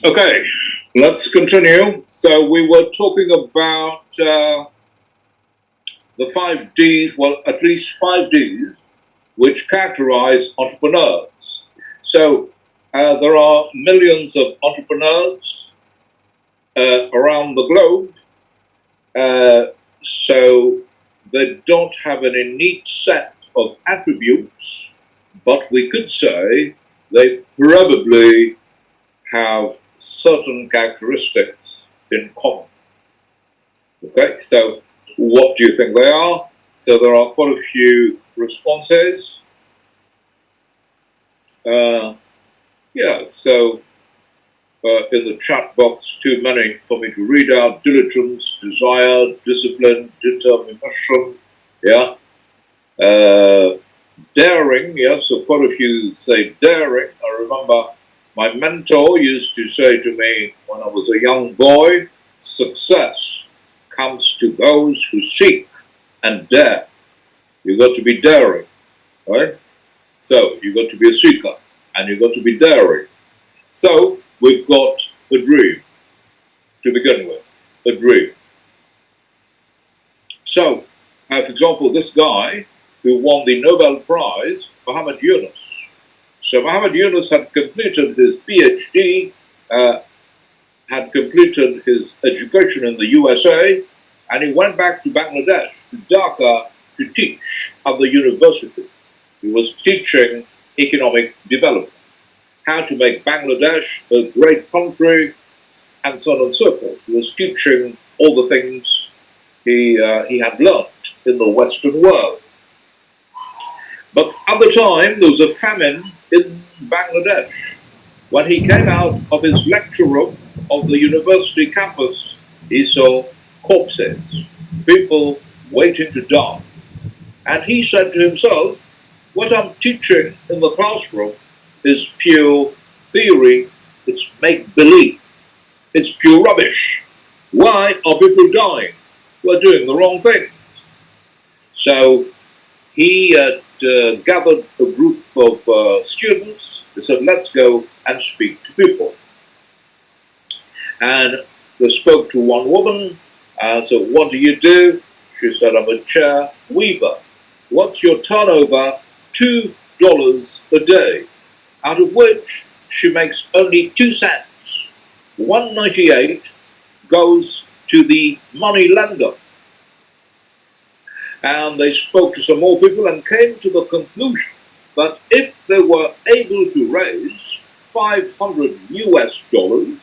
Okay, let's continue. So we were talking about the 5 Ds, well, at least 5 Ds, which characterize entrepreneurs. So there are millions of entrepreneurs around the globe. So they don't have an innate set of attributes, but we could say they probably have certain characteristics in common. Okay, so what do you think they are? So there are quite a few responses. Yeah, so in the chat box, too many for me to read out: diligence, desire, discipline, determination, yeah. Daring, yes, so quite a few say daring. I remember my mentor used to say to me when I was a young boy, success comes to those who seek and dare. You've got to be daring, right? So you've got to be a seeker and you've got to be daring. So we've got a dream to begin with, a dream. So, for example, this guy who won the Nobel Prize, Muhammad Yunus. So Muhammad Yunus had completed his PhD, had completed his education in the USA, and he went back to Bangladesh, to Dhaka, to teach at the university. He was teaching economic development, how to make Bangladesh a great country, and so on and so forth. He was teaching all the things he had learnt in the Western world. But at the time, there was a famine in Bangladesh. When he came out of his lecture room of the university campus, he saw corpses, people waiting to die. And he said to himself, what I'm teaching in the classroom is pure theory, it's make believe, it's pure rubbish. Why are people dying? We're doing the wrong things. So he gathered a group of students. They said, let's go and speak to people. And they spoke to one woman. So what do you do? She said, I'm a chair weaver. What's your turnover? $2 a day, out of which she makes only 2 cents. 198 goes to the money lender. And they spoke to some more people and came to the conclusion that if they were able to raise $500,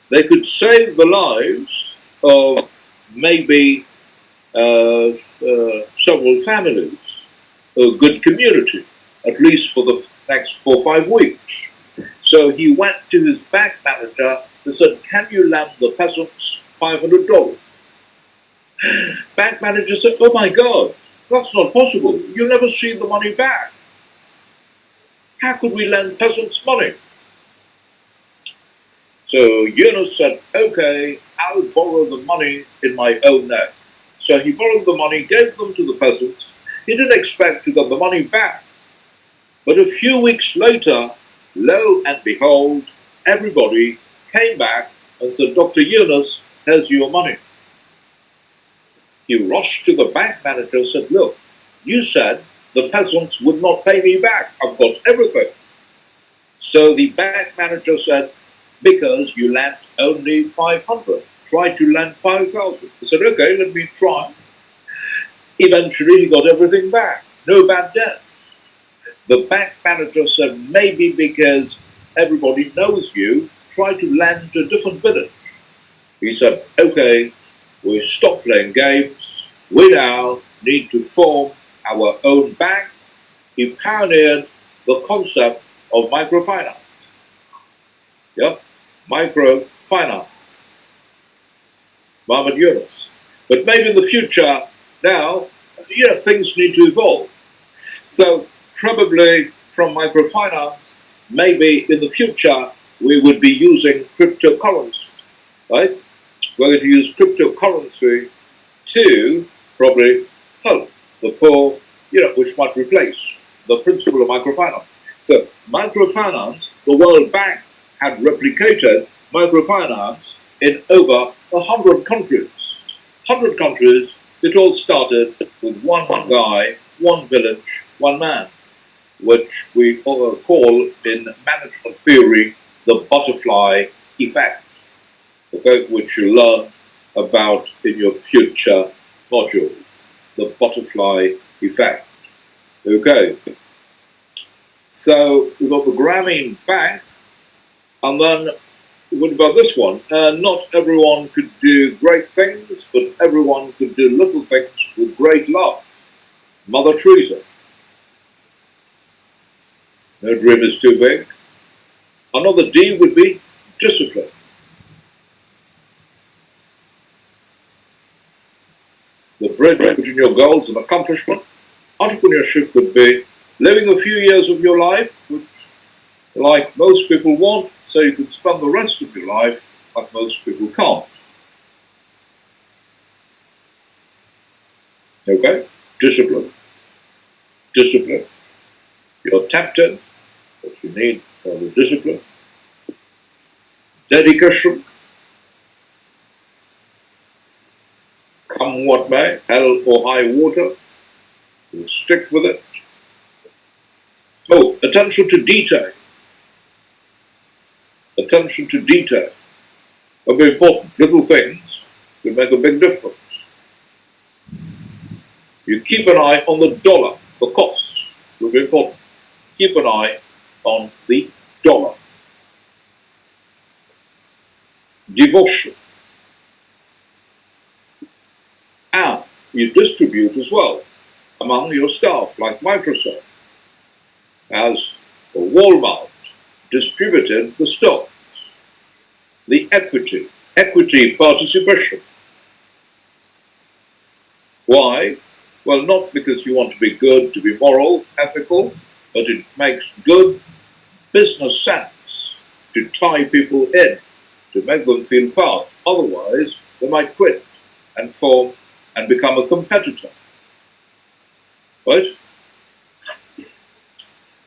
they could save the lives of maybe several families, a good community, at least for the next 4 or 5 weeks. So he went to his bank manager and said, can you lend the peasants $500? Bank manager said, oh my God, that's not possible. You'll never see the money back. How could we lend peasants money? So Yunus said, okay, I'll borrow the money in my own name. So he borrowed the money, gave them to the peasants. He didn't expect to get the money back. But a few weeks later, lo and behold, everybody came back and said, Dr. Yunus, here's your money. He rushed to the bank manager and said, look, you said the peasants would not pay me back. I've got everything. So the bank manager said, because you lent only 500. Try to lend 5,000. He said, okay, let me try. Eventually, he got everything back. No bad debt. The bank manager said, maybe because everybody knows you, try to lend to a different village. He said, okay, we stop playing games. We now need to form our own bank. He pioneered the concept of microfinance. Yeah, microfinance. Muhammad Yunus. But maybe in the future, now, things need to evolve. So probably from microfinance, maybe in the future, we would be using cryptocurrency, right? We're going to use cryptocurrency to probably help the poor, which might replace the principle of microfinance. So microfinance, the World Bank had replicated microfinance in over 100 countries. 100 countries, it all started with one guy, one village, one man, which we call in management theory the butterfly effect, okay, which you learn about in your future modules, the butterfly effect. Okay, so we've got the Grameen Bank, and then what about this one? Not everyone could do great things, but everyone could do little things with great love. Mother Teresa. No dream is too big. Another D would be discipline. The bridge between your goals and accomplishment. Entrepreneurship would be living a few years of your life, which, like most people want, so you can spend the rest of your life like most people can't. Okay? Discipline. Discipline. You're tempted, but you need the discipline. Dedication. Come what may, hell or high water, you'll stick with it. Oh, attention to detail. Attention to detail. Very important. Little things can make a big difference. You keep an eye on the dollar, the cost. Very important. Keep an eye on the dollar. Devotion. And you distribute as well among your staff, like Microsoft has, or Walmart, distributed the stocks, the equity participation. Why? Well, not because you want to be good, to be moral, ethical, but it makes good business sense to tie people in, to make them feel part. Otherwise, they might quit and form and become a competitor. Right?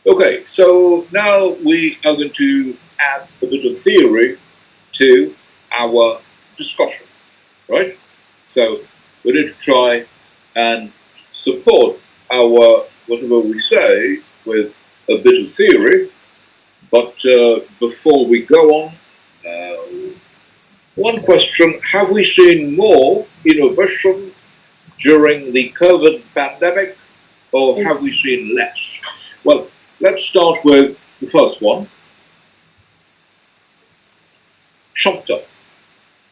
Okay, so now we are going to add a bit of theory to our discussion, right? So we need to try and support our whatever we say with a bit of theory, but before we go on, one question: have we seen more innovation during the COVID pandemic, or have we seen less? Well, let's start with the first one. Schumpeter.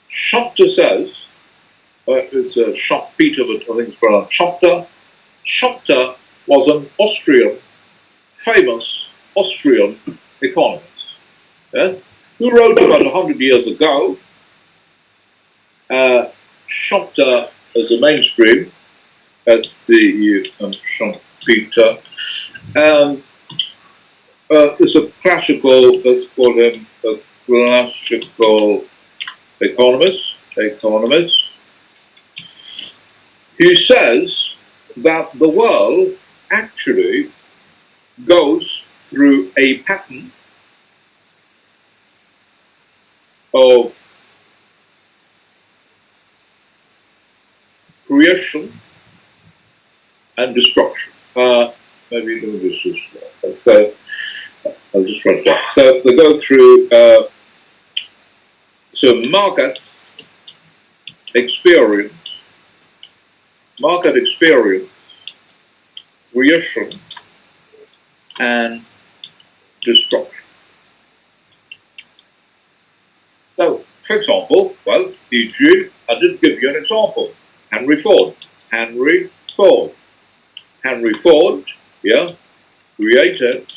Schumpeter says, it's Schumpeter, but I think it's pronounced Schumpeter. Schumpeter was an famous Austrian economist, who wrote about 100 years ago. Schumpeter as a mainstream, that's the Schumpeter. Is a classical, let's call him a classical economist, who says that the world actually goes through a pattern of creation and destruction. Maybe let me just so I'll just write that. So they go through market experience, creation, and destruction. So, for example, well, e.g., I did give you an example. Henry Ford, yeah, created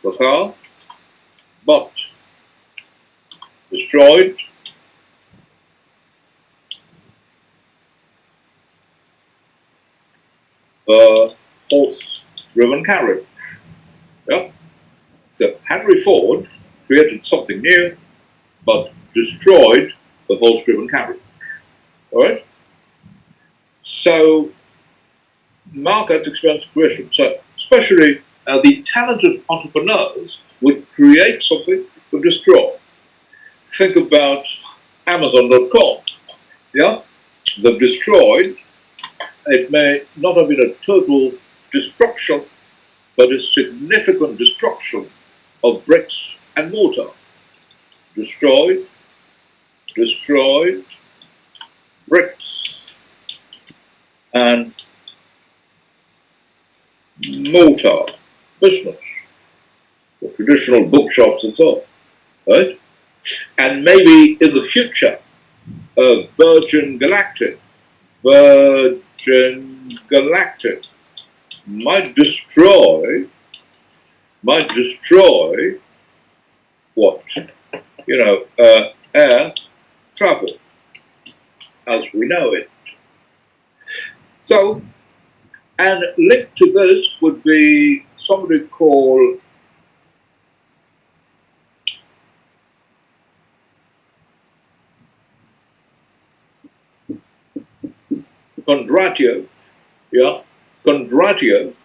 the car, but destroyed the horse-driven carriage. Yeah, so Henry Ford created something new, but destroyed the horse-driven carriage. All right. So markets experience creation. So especially the talented entrepreneurs would create something to destroy. think about Amazon.com. Yeah, they've destroyed. It may not have been a total destruction, but a significant destruction of bricks and mortar. Destroyed, destroyed, bricks and mortar business, the traditional bookshops and so on, right? And maybe in the future, Virgin Galactic might destroy what? Air travel as we know it. So, and linked to this would be somebody called Kondratiev. Yeah, Kondratiev.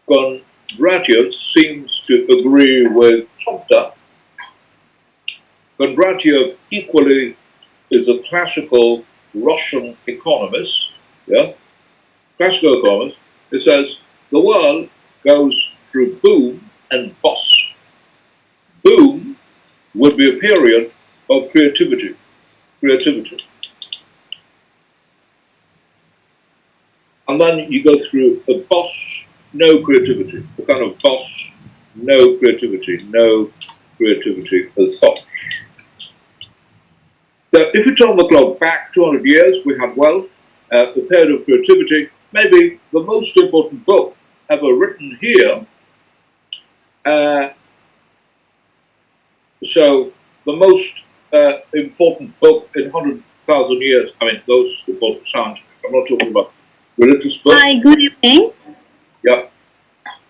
Kondratiev seems to agree with Sumter. Kondratiev equally is a classical Russian economist. Yeah, classical economist. It says the world goes through boom and bust. Boom would be a period of creativity. And then you go through a bust, no creativity. A kind of bust, no creativity as such. So if you turn the clock back 200 years, we have, the period of creativity, maybe the most important book ever written here. So the most important book in 100,000 years, I mean, those important scientific, I'm not talking about religious books. Hi, good evening. Yeah.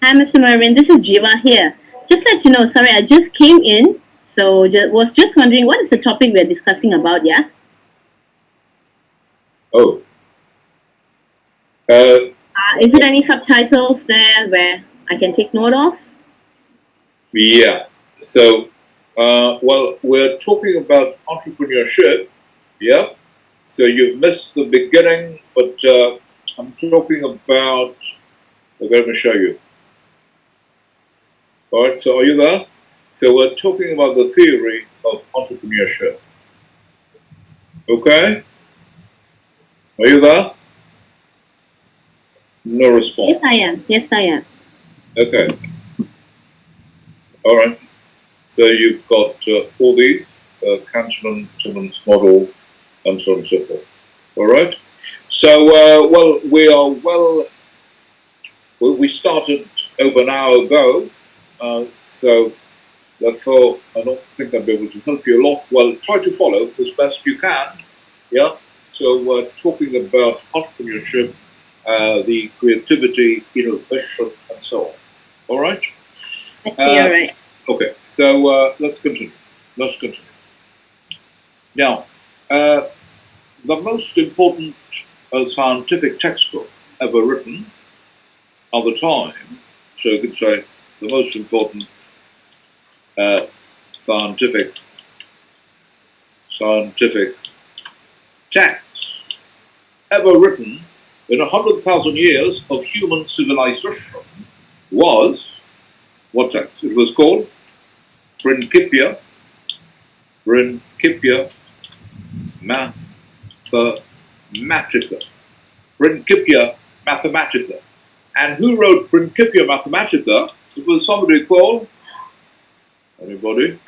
Hi, Mr. Marvin. This is Jiva here. Just let you know, sorry, I just came in, so was just wondering what is the topic we're discussing about, yeah? Oh. Is it any subtitles there where I can take note of? Yeah. So, we're talking about entrepreneurship. Yeah. So you've missed the beginning, but I'm talking about. Let me show you. All right. So are you there? So we're talking about the theory of entrepreneurship. Okay. Are you there? No response. Yes, I am. Yes, I am. Okay. All right. So you've got all these Cantonment, Timmins model, and so on and so forth. All right. So we started over an hour ago. So therefore, I don't think I'll be able to help you a lot. Well, try to follow as best you can. Yeah. So we're talking about entrepreneurship, the creativity, innovation, and so on. All right. I see. All right. Okay. So let's continue. Now, the most important scientific textbook ever written at the time, so you could say the most important scientific text ever written in 100,000 years of human civilization was, what text? It was called Principia Mathematica. Principia Mathematica. And who wrote Principia Mathematica? It was somebody called, anybody?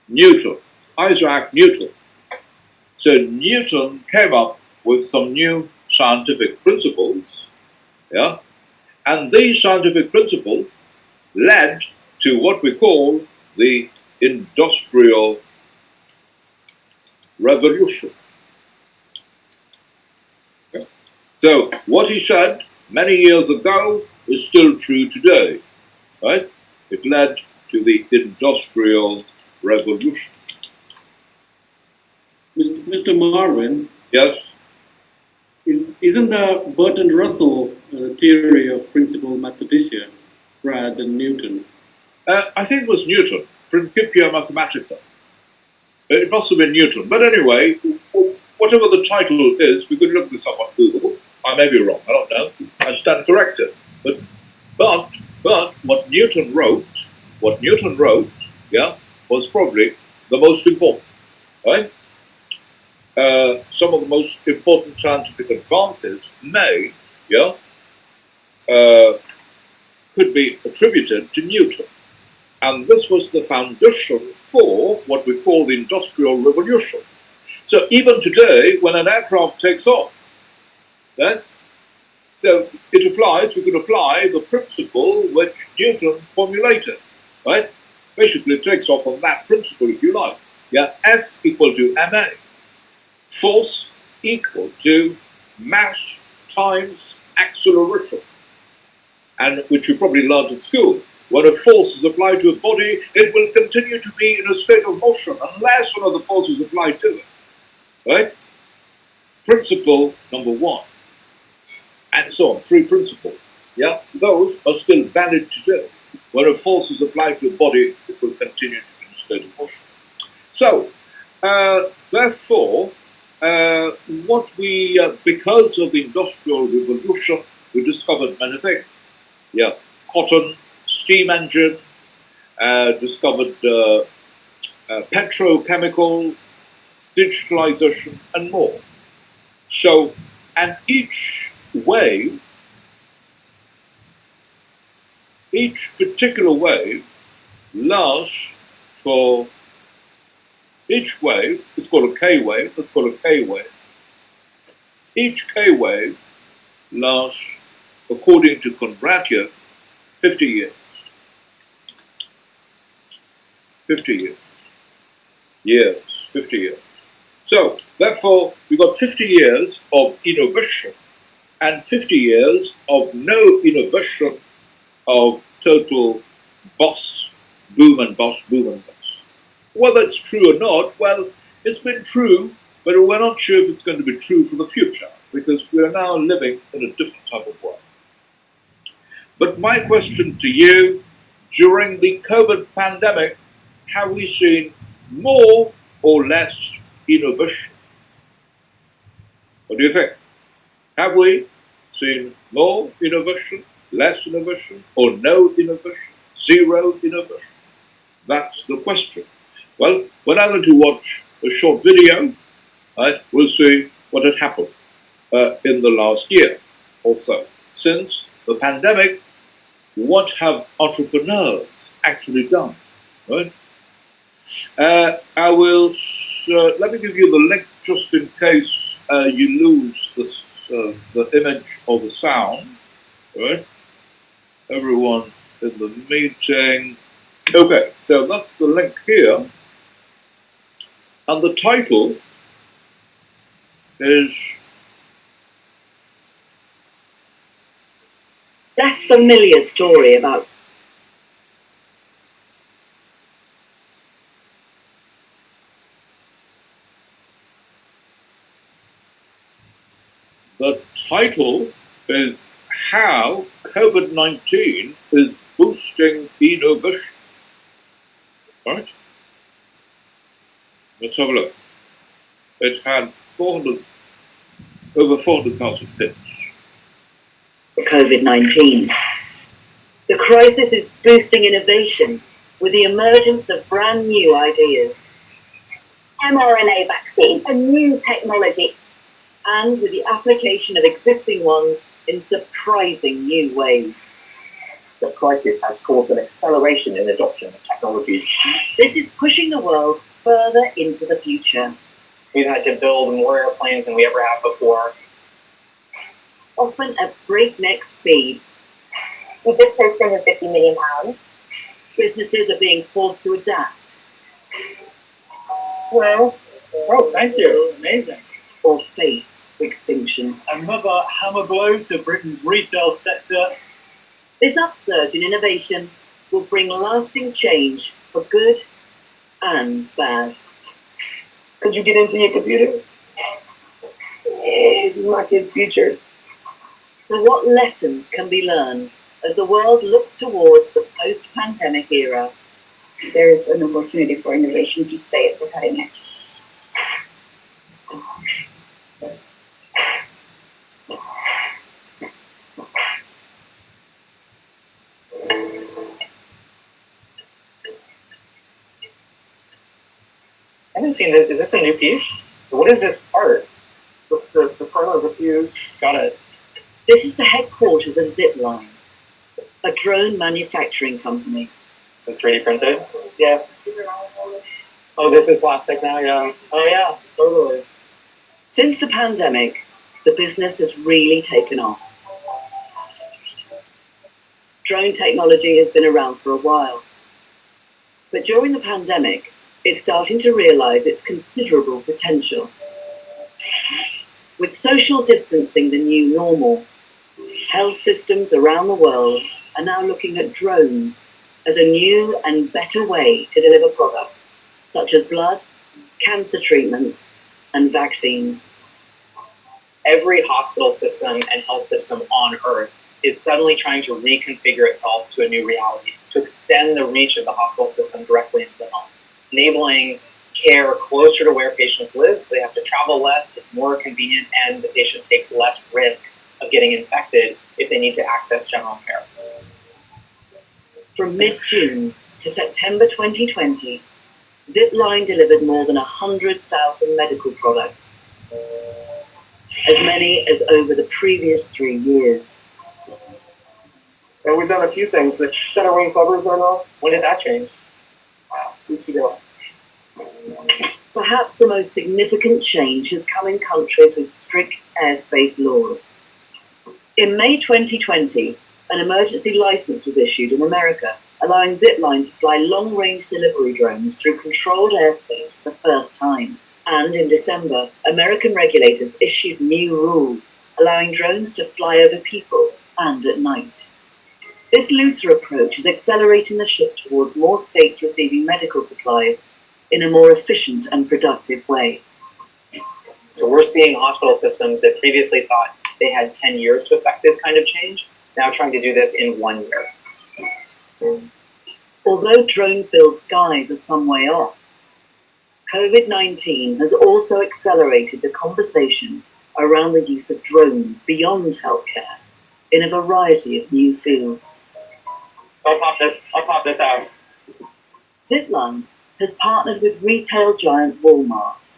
Newton, Isaac Newton. So Newton came up with some new scientific principles, yeah, and these scientific principles led to what we call the Industrial Revolution. Okay. So what he said many years ago is still true today, right? It led to the Industrial Revolution. Mr. Marvin? Yes? Isn't the Bertrand Russell theory of principal mathematician rather than Newton? I think it was Newton. Principia Mathematica. It must have been Newton. But anyway, whatever the title is, we could look this up on Google. I may be wrong, I don't know. I stand corrected. But what Newton wrote, yeah, was probably the most important, right? Some of the most important scientific advances made, yeah, could be attributed to Newton. And this was the foundation for what we call the Industrial Revolution. So even today, when an aircraft takes off, right, so we could apply the principle which Newton formulated, right? Basically, it takes off on that principle, if you like. Yeah, F equal to ma. Force equal to mass times acceleration. And which you probably learned at school. When a force is applied to a body, it will continue to be in a state of motion unless another force is applied to it. Right? Principle number one. And so on, 3 principles. Yeah? Those are still valid today. When a force is applied to a body, it will continue to be in a state of motion. So, therefore, because of the Industrial Revolution, we discovered many things. Yeah, cotton, steam engine, discovered petrochemicals, digitalization, and more. So, and each particular wave lasts for, each wave, it's called a K wave, Each K wave lasts, according to Kondratyov, 50 years. 50 years. Years, 50 years. So, therefore, we've got 50 years of innovation and 50 years of no innovation, of total boom and bust. Whether it's true or not, well, it's been true, but we're not sure if it's going to be true for the future, because we are now living in a different type of world. But my question to you, during the COVID pandemic, have we seen more or less innovation? What do you think? Have we seen more innovation, less innovation, or no innovation, zero innovation? That's the question. Well, we're now going to watch a short video. Right? We'll see what had happened in the last year or so. Since the pandemic, what have entrepreneurs actually done? Right? Let me give you the link just in case you lose this, the image or the sound. Right? Everyone in the meeting. Okay, so that's the link here. And the title is less familiar story about the title is How COVID-19 is Boosting Innovation. Right? Let's have a look. It had over 400,000 hits. COVID-19. The crisis is boosting innovation with the emergence of brand new ideas. mRNA vaccine, a new technology. And with the application of existing ones in surprising new ways. The crisis has caused an acceleration in adoption of technologies. This is pushing the world further into the future. We've had to build more airplanes than we ever have before. Often at breakneck speed. We just spent £250 million. Businesses are being forced to adapt. Well, oh, thank you. Amazing. Or face extinction. Another hammer blow to Britain's retail sector. This upsurge in innovation will bring lasting change for good and bad. Could you get into your computer? This is my kid's future. So what lessons can be learned as the world looks towards the post-pandemic era? there is an opportunity for innovation to stay at the cutting edge. I haven't seen this. Is this a new piece? What is this part? The part of the fuse. Got it. This is the headquarters of Zipline, a drone manufacturing company. Is it 3D printed? Yeah. Oh, this is plastic now, yeah. Oh, yeah, totally. Since the pandemic, the business has really taken off. Drone technology has been around for a while. But during the pandemic, it's starting to realize its considerable potential. With social distancing the new normal, health systems around the world are now looking at drones as a new and better way to deliver products, such as blood, cancer treatments, and vaccines. Every hospital system and health system on Earth is suddenly trying to reconfigure itself to a new reality, to extend the reach of the hospital system directly into the home, enabling care closer to where patients live, so they have to travel less, it's more convenient, and the patient takes less risk of getting infected if they need to access general care. From mid-June to September 2020, Zipline delivered more than 100,000 medical products, as many as over the previous 3 years. And we've done a few things. The center wing covers are off. When did that change? Wow, weeks ago. Perhaps the most significant change has come in countries with strict airspace laws. In May 2020, an emergency license was issued in America, allowing Zipline to fly long-range delivery drones through controlled airspace for the first time. And in December, American regulators issued new rules, allowing drones to fly over people and at night. This looser approach is accelerating the shift towards more states receiving medical supplies in a more efficient and productive way. So we're seeing hospital systems that previously thought they had 10 years to effect this kind of change, now trying to do this in 1 year. Although drone-filled skies are some way off, COVID-19 has also accelerated the conversation around the use of drones beyond healthcare in a variety of new fields. I'll pop this out. Zipline has partnered with retail giant Walmart.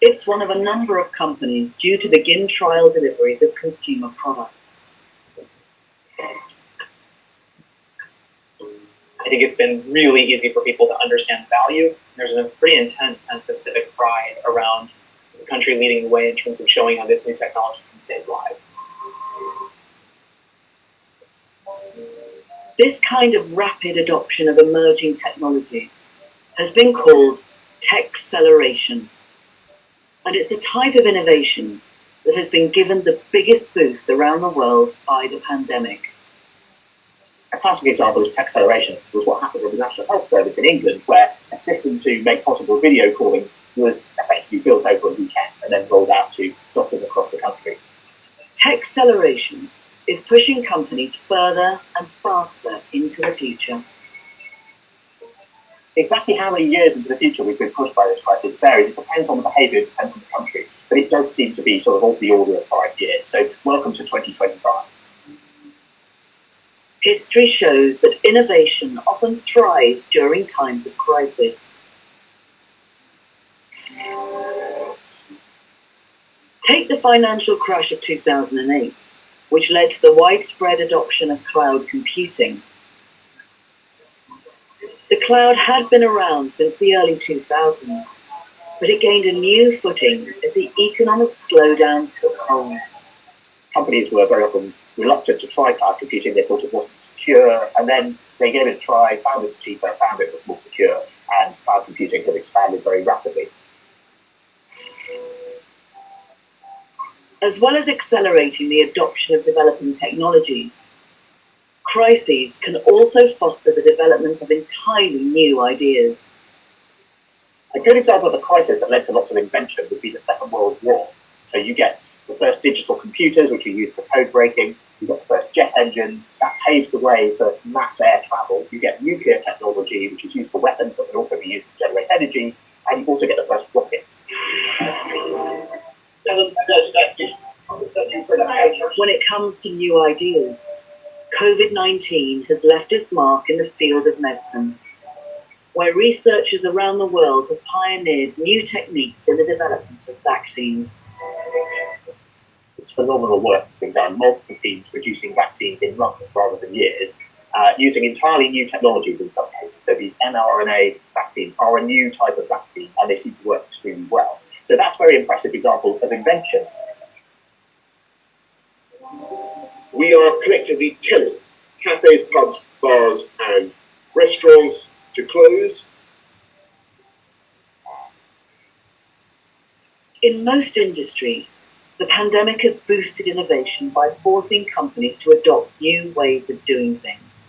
It's one of a number of companies due to begin trial deliveries of consumer products. I think it's been really easy for people to understand value. There's a pretty intense sense of civic pride around the country leading the way in terms of showing how this new technology can save lives. This kind of rapid adoption of emerging technologies has been called tech-acceleration, and it's the type of innovation that has been given the biggest boost around the world by the pandemic. A classic example of tech acceleration was what happened with the National Health Service in England, where a system to make possible video calling was effectively built over a weekend and then rolled out to doctors across the country. Tech acceleration is pushing companies further and faster into the future. Exactly how many years into the future we've been pushed by this crisis varies. It depends on the behaviour, it depends on the country, but it does seem to be sort of the order of 5 years. So welcome to 2025. History shows that innovation often thrives during times of crisis. Take the financial crash of 2008, which led to the widespread adoption of cloud computing. The cloud had been around since the early 2000s, but it gained a new footing as the economic slowdown took hold. Companies were very often reluctant to try cloud computing. They thought it wasn't secure, and then they gave it a try, found it cheaper, found it was more secure, and cloud computing has expanded very rapidly. As well as accelerating the adoption of developing technologies, crises can also foster the development of entirely new ideas. A good example of a crisis that led to lots of invention would be the Second World War. So you get the first digital computers, which are used for code breaking. You get the first jet engines. That paves the way for mass air travel. You get nuclear technology, which is used for weapons, but can also be used to generate energy. And you also get the first rockets. When it comes to new ideas, COVID-19 has left its mark in the field of medicine, where researchers around the world have pioneered new techniques in the development of vaccines. This phenomenal work has been done, multiple teams producing vaccines in months rather than years, using entirely new technologies in some cases. So these mRNA vaccines are a new type of vaccine, and they seem to work extremely well. So that's a very impressive example of invention. We are collectively telling cafes, pubs, bars, and restaurants to close. In most industries, the pandemic has boosted innovation by forcing companies to adopt new ways of doing things,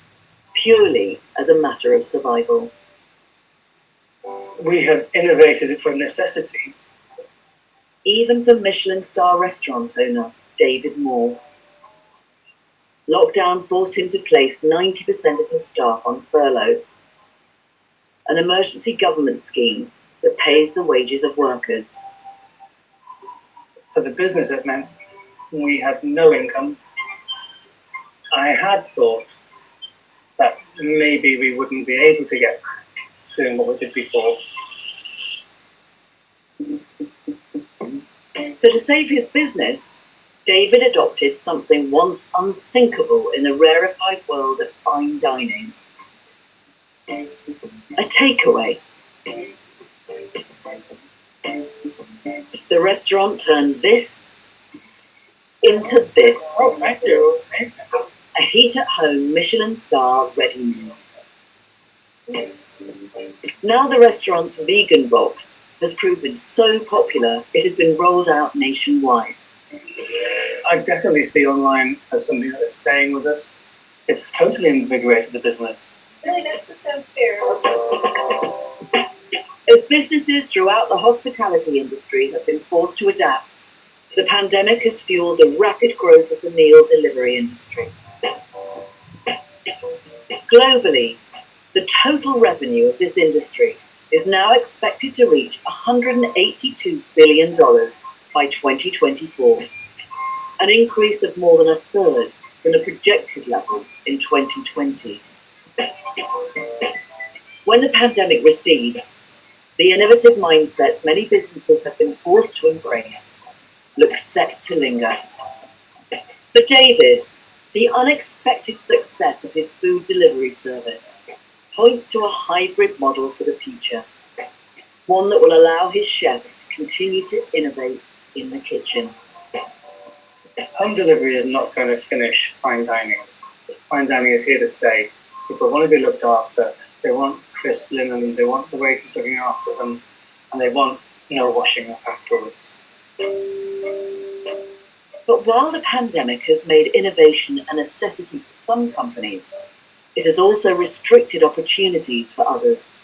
purely as a matter of survival. We have innovated for necessity. Even for Michelin star restaurant owner David Moore. Lockdown forced him to place 90% of his staff on furlough, an emergency government scheme that pays the wages of workers. For the business, it meant we had no income. I had thought that maybe we wouldn't be able to get doing what we did before. So to save his business, David adopted something once unthinkable in the rarefied world of fine dining. A takeaway. The restaurant turned this into this. Oh, thank you. A heat-at-home Michelin star ready meal. Now the restaurant's vegan box has proven so popular, it has been rolled out nationwide. I definitely see online as something that is staying with us. It's totally invigorated the business. Really, that's so fair. As businesses throughout the hospitality industry have been forced to adapt, the pandemic has fueled the rapid growth of the meal delivery industry. Globally, the total revenue of this industry is now expected to reach $182 billion by 2024, an increase of more than a third from the projected level in 2020. When the pandemic recedes, the innovative mindset many businesses have been forced to embrace looks set to linger. For David, the unexpected success of his food delivery service points to a hybrid model for the future, one that will allow his chefs to continue to innovate in the kitchen. Home delivery is not going to finish fine dining. Fine dining is here to stay. People want to be looked after. They want crisp linen. They want the waiters looking after them, and they want no washing up afterwards. But while the pandemic has made innovation a necessity for some companies, it has also restricted opportunities for others.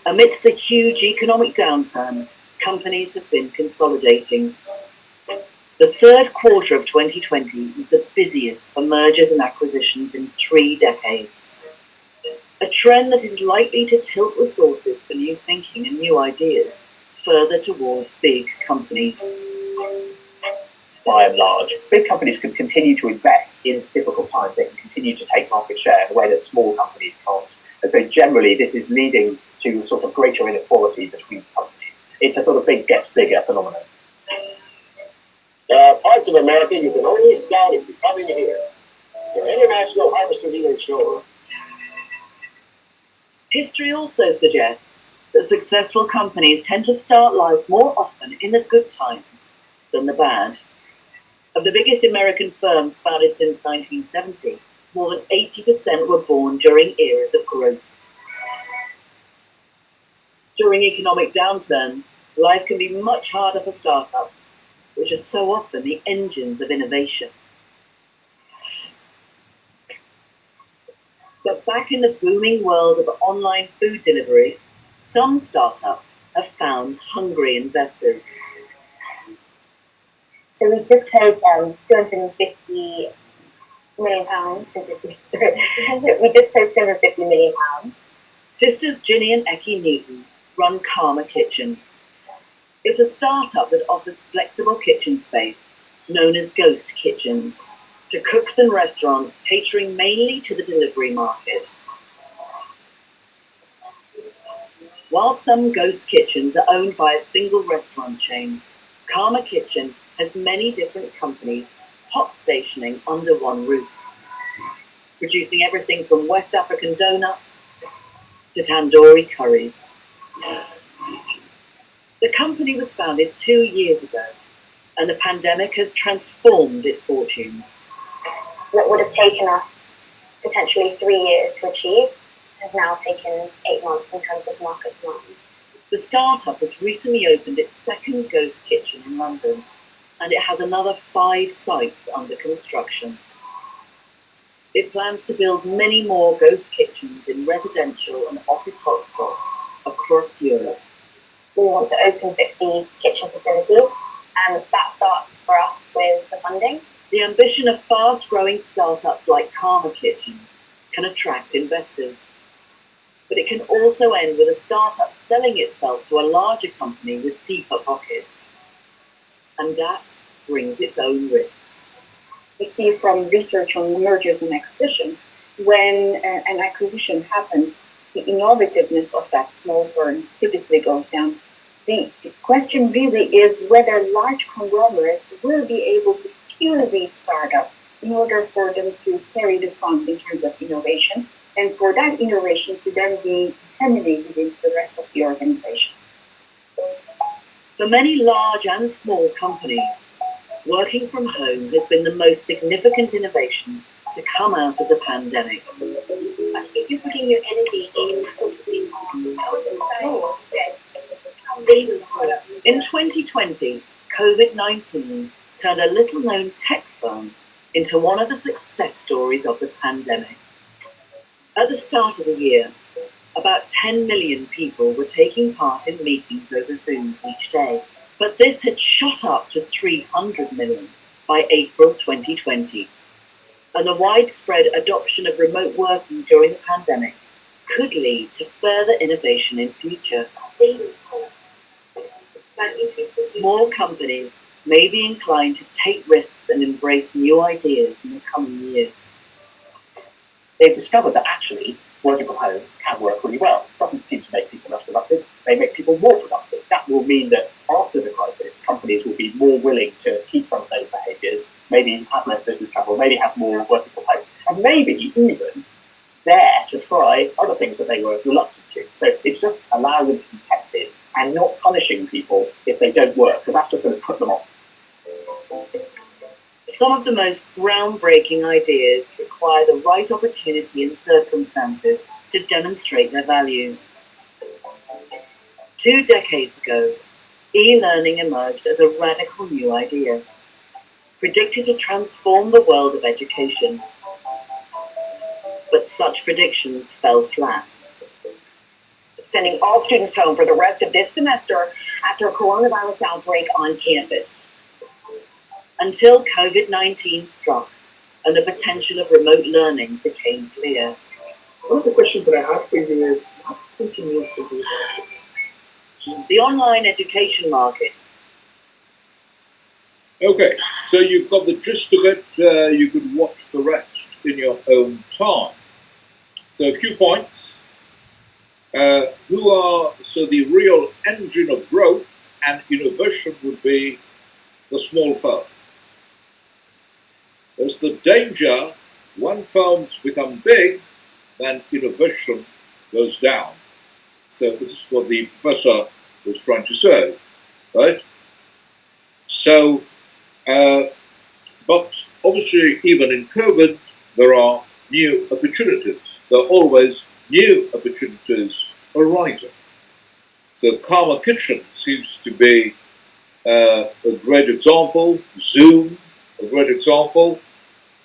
Amidst the huge economic downturn, companies have been consolidating. The third quarter of 2020 was the busiest for mergers and acquisitions in 3 decades. A trend that is likely to tilt resources for new thinking and new ideas further towards big companies. By and large, big companies can continue to invest in difficult times. They can continue to take market share in a way that small companies can't. And so generally, this is leading to a sort of greater inequality between companies. It's a sort of big gets bigger phenomenon. There are parts of America you can only scout if you come in here. The International Harvester Dealer Show. History also suggests that successful companies tend to start life more often in the good times than the bad. Of the biggest American firms founded since 1970, more than 80% were born during eras of growth. During economic downturns, life can be much harder for startups, which are so often the engines of innovation. But back in the booming world of online food delivery, some startups have found hungry investors. So we disclosed £250 million. Sorry, we disclosed £250 million. Sisters Ginny and Eki Newton run Karma Kitchen. It's a startup that offers flexible kitchen space, known as ghost kitchens, to cooks and restaurants catering mainly to the delivery market. While some ghost kitchens are owned by a single restaurant chain, Karma Kitchen has many different companies hot stationing under one roof, producing everything from West African donuts to tandoori curries. The company was founded 2 years ago, and the pandemic has transformed its fortunes. What would have taken us potentially 3 years to achieve has now taken 8 months in terms of market demand. The startup has recently opened its second ghost kitchen in London, and it has another 5 sites under construction. It plans to build many more ghost kitchens in residential and office hotspots across Europe. We want to open 60 kitchen facilities, and that starts for us with the funding. The ambition of fast-growing startups like Karma Kitchen can attract investors. But it can also end with a startup selling itself to a larger company with deeper pockets. And that brings its own risks. We see from research on mergers and acquisitions, when an acquisition happens, the innovativeness of that small firm typically goes down. The question really is whether large conglomerates will be able to fuel these startups in order for them to carry the front in terms of innovation, and for that innovation to then be disseminated into the rest of the organization. For many large and small companies, working from home has been the most significant innovation to come out of the pandemic. If you're putting your energy in focusing on in 2020, COVID-19 turned a little-known tech firm into one of the success stories of the pandemic. At the start of the year, about 10 million people were taking part in meetings over Zoom each day, but this had shot up to 300 million by April 2020. And the widespread adoption of remote working during the pandemic could lead to further innovation in future. More companies may be inclined to take risks and embrace new ideas in the coming years. They've discovered that actually working from home can work really well. It doesn't seem to make people less productive, they make people more productive. That will mean that after the crisis, companies will be more willing to keep some of those behaviours, maybe have less business travel, maybe have more working from home, and maybe even dare to try other things that they were reluctant to. So it's just allowing them to be tested and not punishing people if they don't work, because that's just going to put them off. Some of the most groundbreaking ideas require the right opportunity and circumstances to demonstrate their value. 2 decades ago, e-learning emerged as a radical new idea, predicted to transform the world of education. But such predictions fell flat. Sending all students home for the rest of this semester after a coronavirus outbreak on campus. Until COVID-19 struck and the potential of remote learning became clear. One of the questions that I have for you is, what continues to do that? The online education market. Okay, so you've got the gist of it. You could watch the rest in your own time. So a few points. So the real engine of growth and innovation would be the small firms. There's the danger when firms become big, then innovation goes down. So this is what the professor was trying to say, right? So, but obviously even in COVID, there are new opportunities. There are always new opportunities arising. So Karma Kitchen seems to be a great example, Zoom, a great example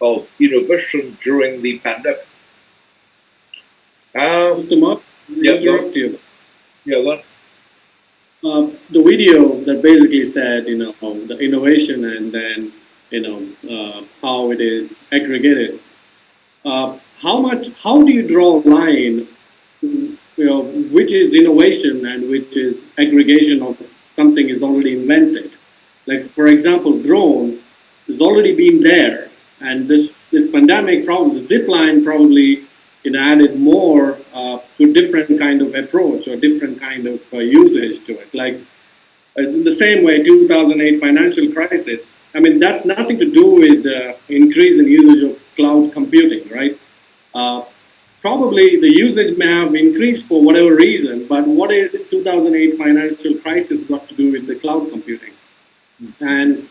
of innovation during the pandemic. Mr. Mark, Yeah, interrupt you. Yeah, that. the video that basically said, the innovation and then, how it is aggregated. How do you draw a line, which is innovation and which is aggregation of something is already invented? Like, for example, drone has already been there, and this pandemic problem, the zip line probably added more to different kind of approach or different kind of usage to it. Like in the same way, 2008 financial crisis. I mean, that's nothing to do with increase in usage of cloud computing, right? Uh, Probably the usage may have increased for whatever reason, but what is 2008 financial crisis got to do with the cloud computing? And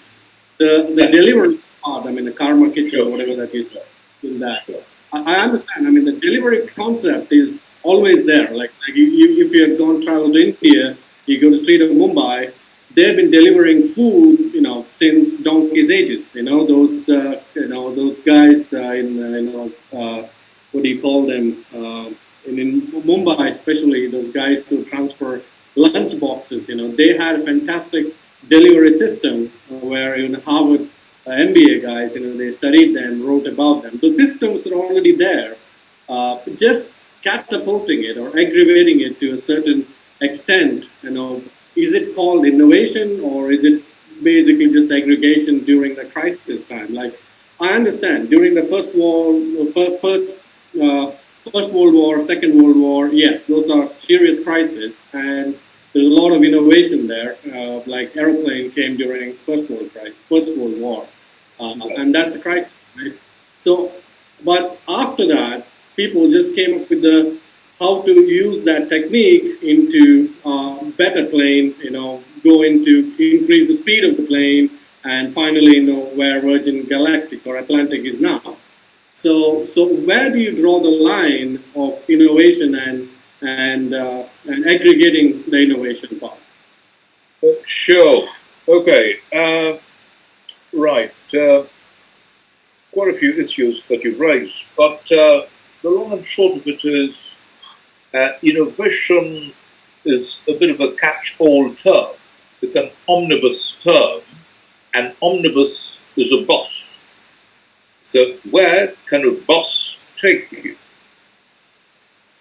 the delivery part, I mean, the karma kitchen or whatever that is in that. I understand. I mean, the delivery concept is always there. Like if you have gone travel to India, you go to the street of Mumbai, they've been delivering food, since donkey's ages. Those guys what do you call them? In Mumbai, especially those guys who transfer lunch boxes. They had a fantastic delivery system where even Harvard MBA guys, they studied them, wrote about them. The systems are already there. Just catapulting it or aggravating it to a certain extent, is it called innovation or is it basically just aggregation during the crisis time? Like, I understand during the First World War, Second World War, yes, those are serious crises, and there's a lot of innovation there. Like aeroplane came during First World War, and that's a crisis, right? So, but after that, people just came up with the how to use that technique into better plane, go into increase the speed of the plane, and finally, where Virgin Galactic or Atlantic is now. So where do you draw the line of innovation and aggregating the innovation part? Sure. Okay. Right. Quite a few issues that you've raised, but the long and short of it is innovation is a bit of a catch-all term. It's an omnibus term, and omnibus is a bus. So where can a bus take you?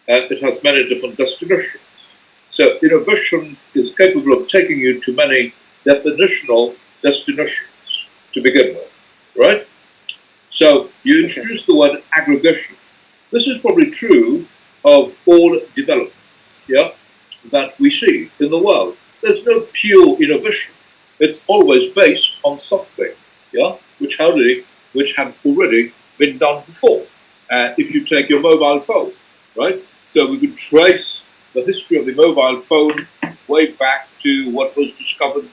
It has many different destinations. So innovation is capable of taking you to many definitional destinations to begin with, right? So you introduce the word aggregation. This is probably true of all developments, yeah, that we see in the world. There's no pure innovation. It's always based on something, yeah, which have already been done before. If you take your mobile phone, right? So we could trace the history of the mobile phone way back to what was discovered.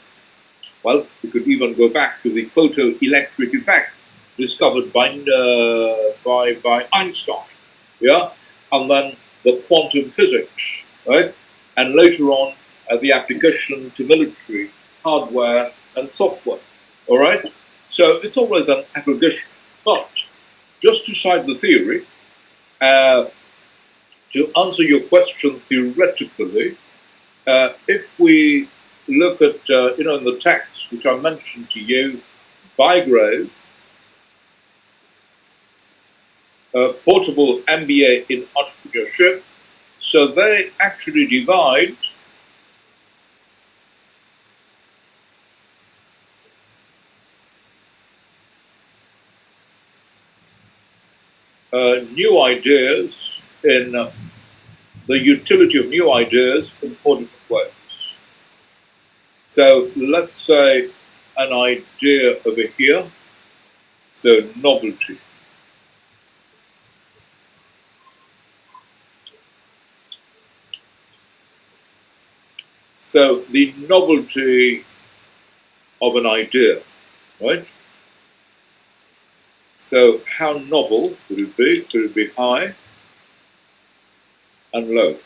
Well, we could even go back to the photoelectric effect discovered by Einstein, yeah, and then the quantum physics, right, and later on the application to military hardware and software. All right, so it's always an aggregation. But just to cite the theory, to answer your question theoretically, if we look at, in the text which I mentioned to you, Bygrave, Portable MBA in Entrepreneurship, so they actually divide new ideas in the utility of new ideas in 4 different ways. So let's say an idea over here, so novelty. So the novelty of an idea, right? So how novel could it be? Could it be high and low?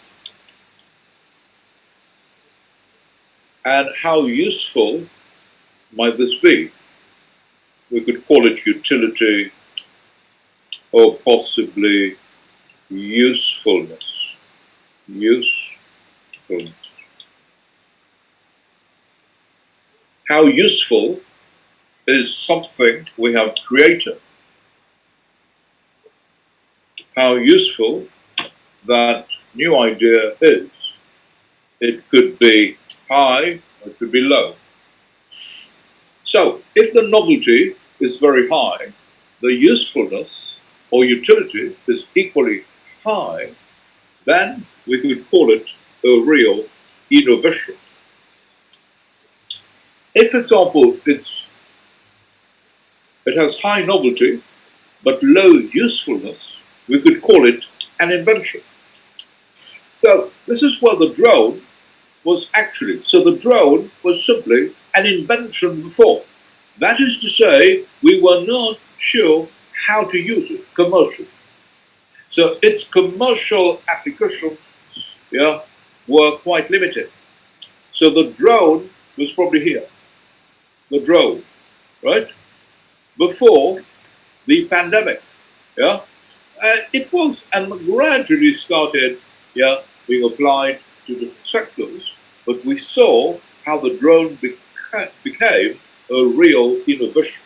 And how useful might this be? We could call it utility or possibly usefulness. Usefulness. how useful is something we have created, how useful that new idea is. It could be high, or it could be low. So, if the novelty is very high, the usefulness or utility is equally high, then we could call it a real innovation. If, for example, it has high novelty but low usefulness, we could call it an invention. So this is where the drone was actually. So the drone was simply an invention before. That is to say, we were not sure how to use it commercially. So its commercial applications, were quite limited. So the drone was probably here. The drone, right? Before the pandemic, it was and gradually started, being applied to different sectors. But we saw how the drone became a real innovation.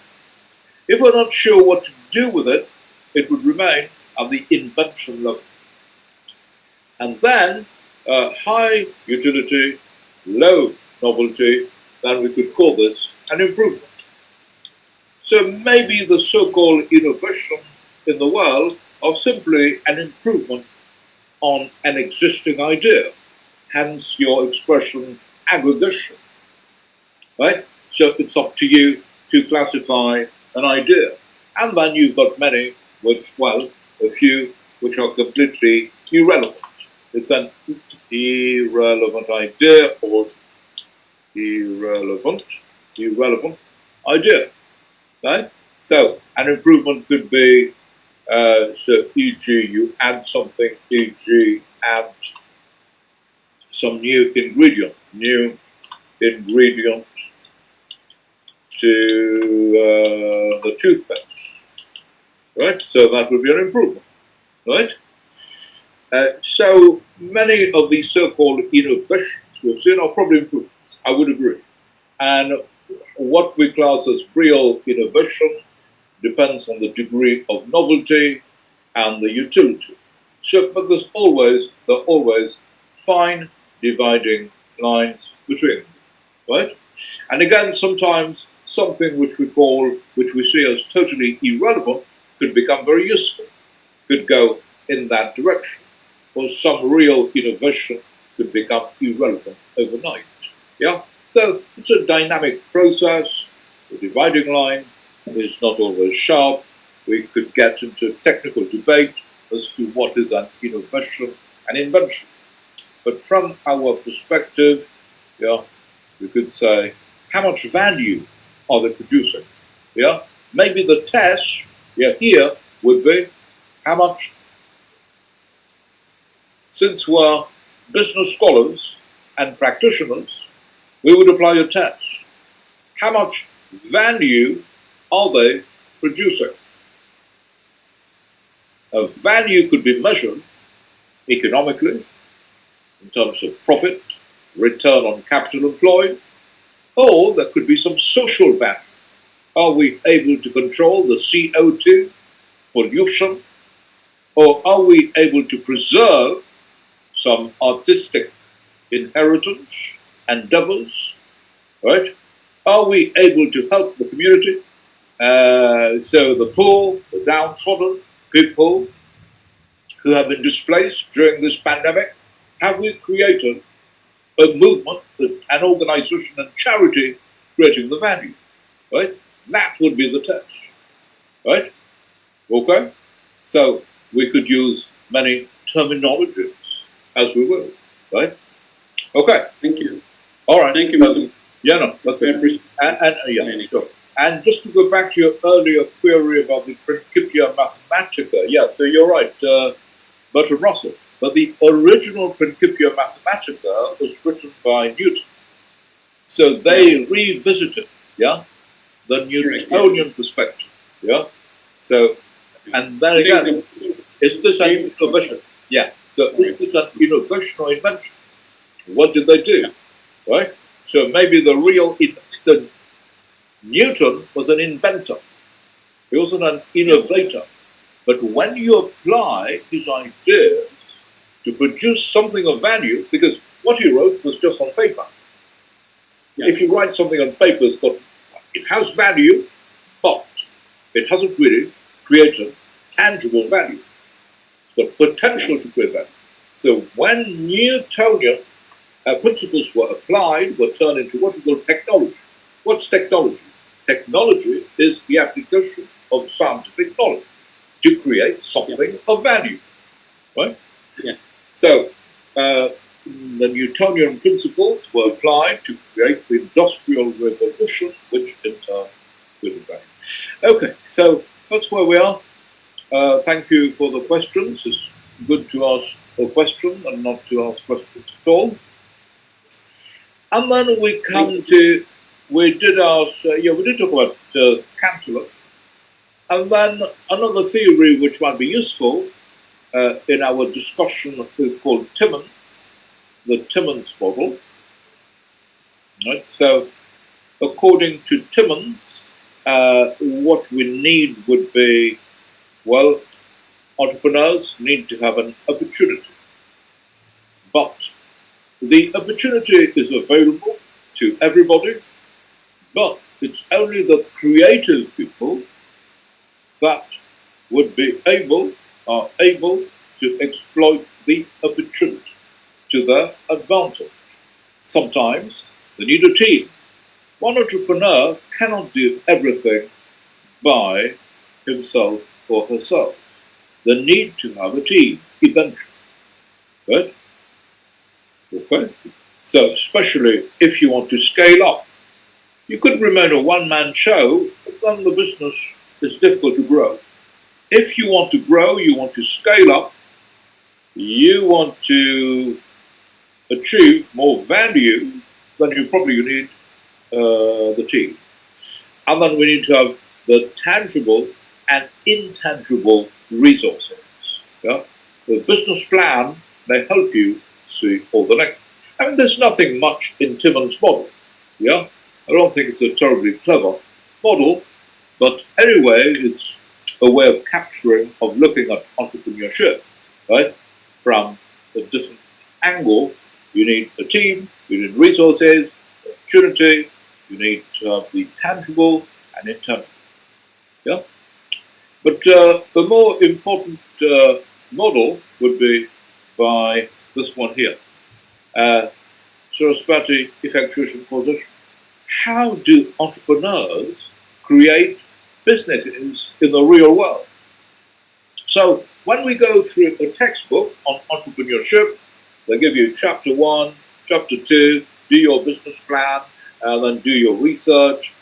If we're not sure what to do with it, it would remain at the invention level. And then high utility, low novelty, then we could call this an improvement. So maybe the so-called innovation in the world are simply an improvement on an existing idea, hence your expression aggregation, right? So it's up to you to classify an idea. And then you've got many which, well, a few which are completely irrelevant. It's an irrelevant idea or irrelevant idea, right? So an improvement could be, so e.g. you add something, e.g. add some new ingredient to the toothpaste, right? So that would be an improvement, right? So many of these so-called innovations we've seen are probably improvements, I would agree. And what we class as real innovation depends on the degree of novelty and the utility. So, but there are always fine dividing lines between them, right? And again, sometimes something which we see as totally irrelevant could become very useful, could go in that direction, or some real innovation could become irrelevant overnight. Yeah. So it's a dynamic process. The dividing line is not always sharp. We could get into technical debate as to what is an innovation and invention. But from our perspective, we could say, how much value are they producing? Maybe the test here would be how much, since we're business scholars and practitioners, we would apply a test. How much value are they producing? Value could be measured economically in terms of profit, return on capital employed, or there could be some social value. Are we able to control the CO2 pollution, or are we able to preserve some artistic inheritance, endeavors, right? Are we able to help the community? So the poor, the downtrodden people who have been displaced during this pandemic, have we created a movement, an organization and charity creating the value, right? That would be the test, right? Okay? So we could use many terminologies as we will, right? Okay. Thank you. All right. Thank you, so, Mr. Yeah, no, that's it. And sure. And just to go back to your earlier query about the Principia Mathematica, so you're right, Bertrand Russell. But the original Principia Mathematica was written by Newton. So they revisited, the Newtonian perspective, So, and then again, is this an innovation? So is this an innovation or invention? What did they do? Right? So maybe the real So Newton was an inventor. He wasn't an innovator. But when you apply his ideas to produce something of value, because what he wrote was just on paper. Yeah. If you write something on paper, it has value, but it hasn't really created tangible value. It's got potential to create value. So when Newtonian principles were applied, were turned into what we call technology. What's technology? Technology is the application of scientific knowledge to create something of value, right? Yeah. So the Newtonian principles were applied to create the Industrial Revolution, which in turn created value. Okay, so that's where we are. Thank you for the questions. It's good to ask a question and not to ask questions at all. And then we come to, we did talk about Cantaloupe. And then another theory which might be useful in our discussion is called Timmons, the Timmons model. Right? So according to Timmons, what we need would be, well, entrepreneurs need to have an opportunity. But the opportunity is available to everybody, but it's only the creative people that would be able to exploit the opportunity to their advantage. Sometimes they need a team. One entrepreneur cannot do everything by himself or herself. They need to have a team eventually. Right? Okay? So, especially if you want to scale up, you could remain a one-man show, but then the business is difficult to grow. If you want to grow, you want to scale up, you want to achieve more value, then you probably need the team. And then we need to have the tangible and intangible resources. Yeah? The business plan may help you see all the next. I mean, there's nothing much in Timmons' model. Yeah? I don't think it's a terribly clever model, but anyway, it's a way of capturing, of looking at entrepreneurship, right? From a different angle. You need a team, you need resources, opportunity, you need to have the tangible and intangible. Yeah? But the more important model would be by this one here. Saraswati effectuation causation. How do entrepreneurs create businesses in the real world? So when we go through a textbook on entrepreneurship, they give you chapter 1, chapter 2, do your business plan, and then do your research,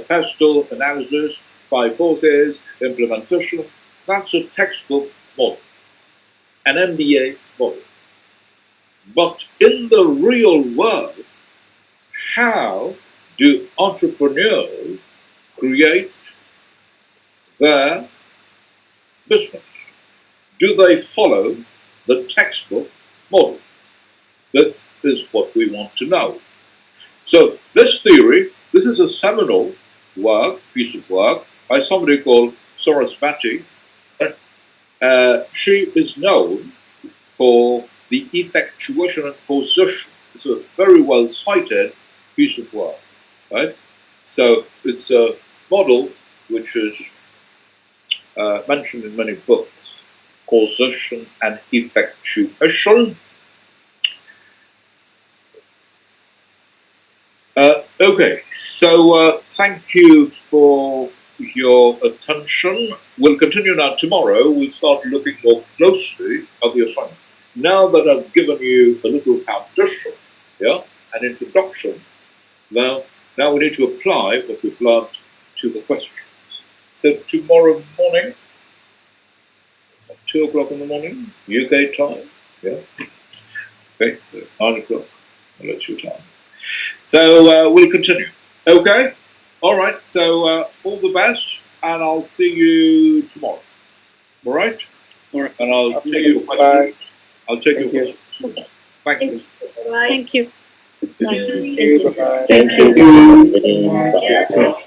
pestle analysis, 5 forces, implementation. That's a textbook model, an MBA model. But in the real world, how do entrepreneurs create their business? Do they follow the textbook model? This is what we want to know. So this theory, this is a seminal piece of work by somebody called Saraswati. She is known for the effectuation and causation. It's a very well cited piece of work, right? So it's a model which is mentioned in many books, causation and effectuation. Okay, so thank you for your attention. We'll continue now tomorrow. We'll start looking more closely at the assignment. Now that I've given you a little foundation, yeah, an introduction, now we need to apply what we've learned to the questions. So tomorrow morning, at 2 o'clock in the morning, UK time, yeah. Okay, so 9 o'clock, I'll let you time. So we'll continue. Okay? All right, so all the best, and I'll see you tomorrow. All right? All right. And I'll take your questions. I'll take your questions. Thank you. Thank you. Thank you, sir. Thank you for visiting. Bye.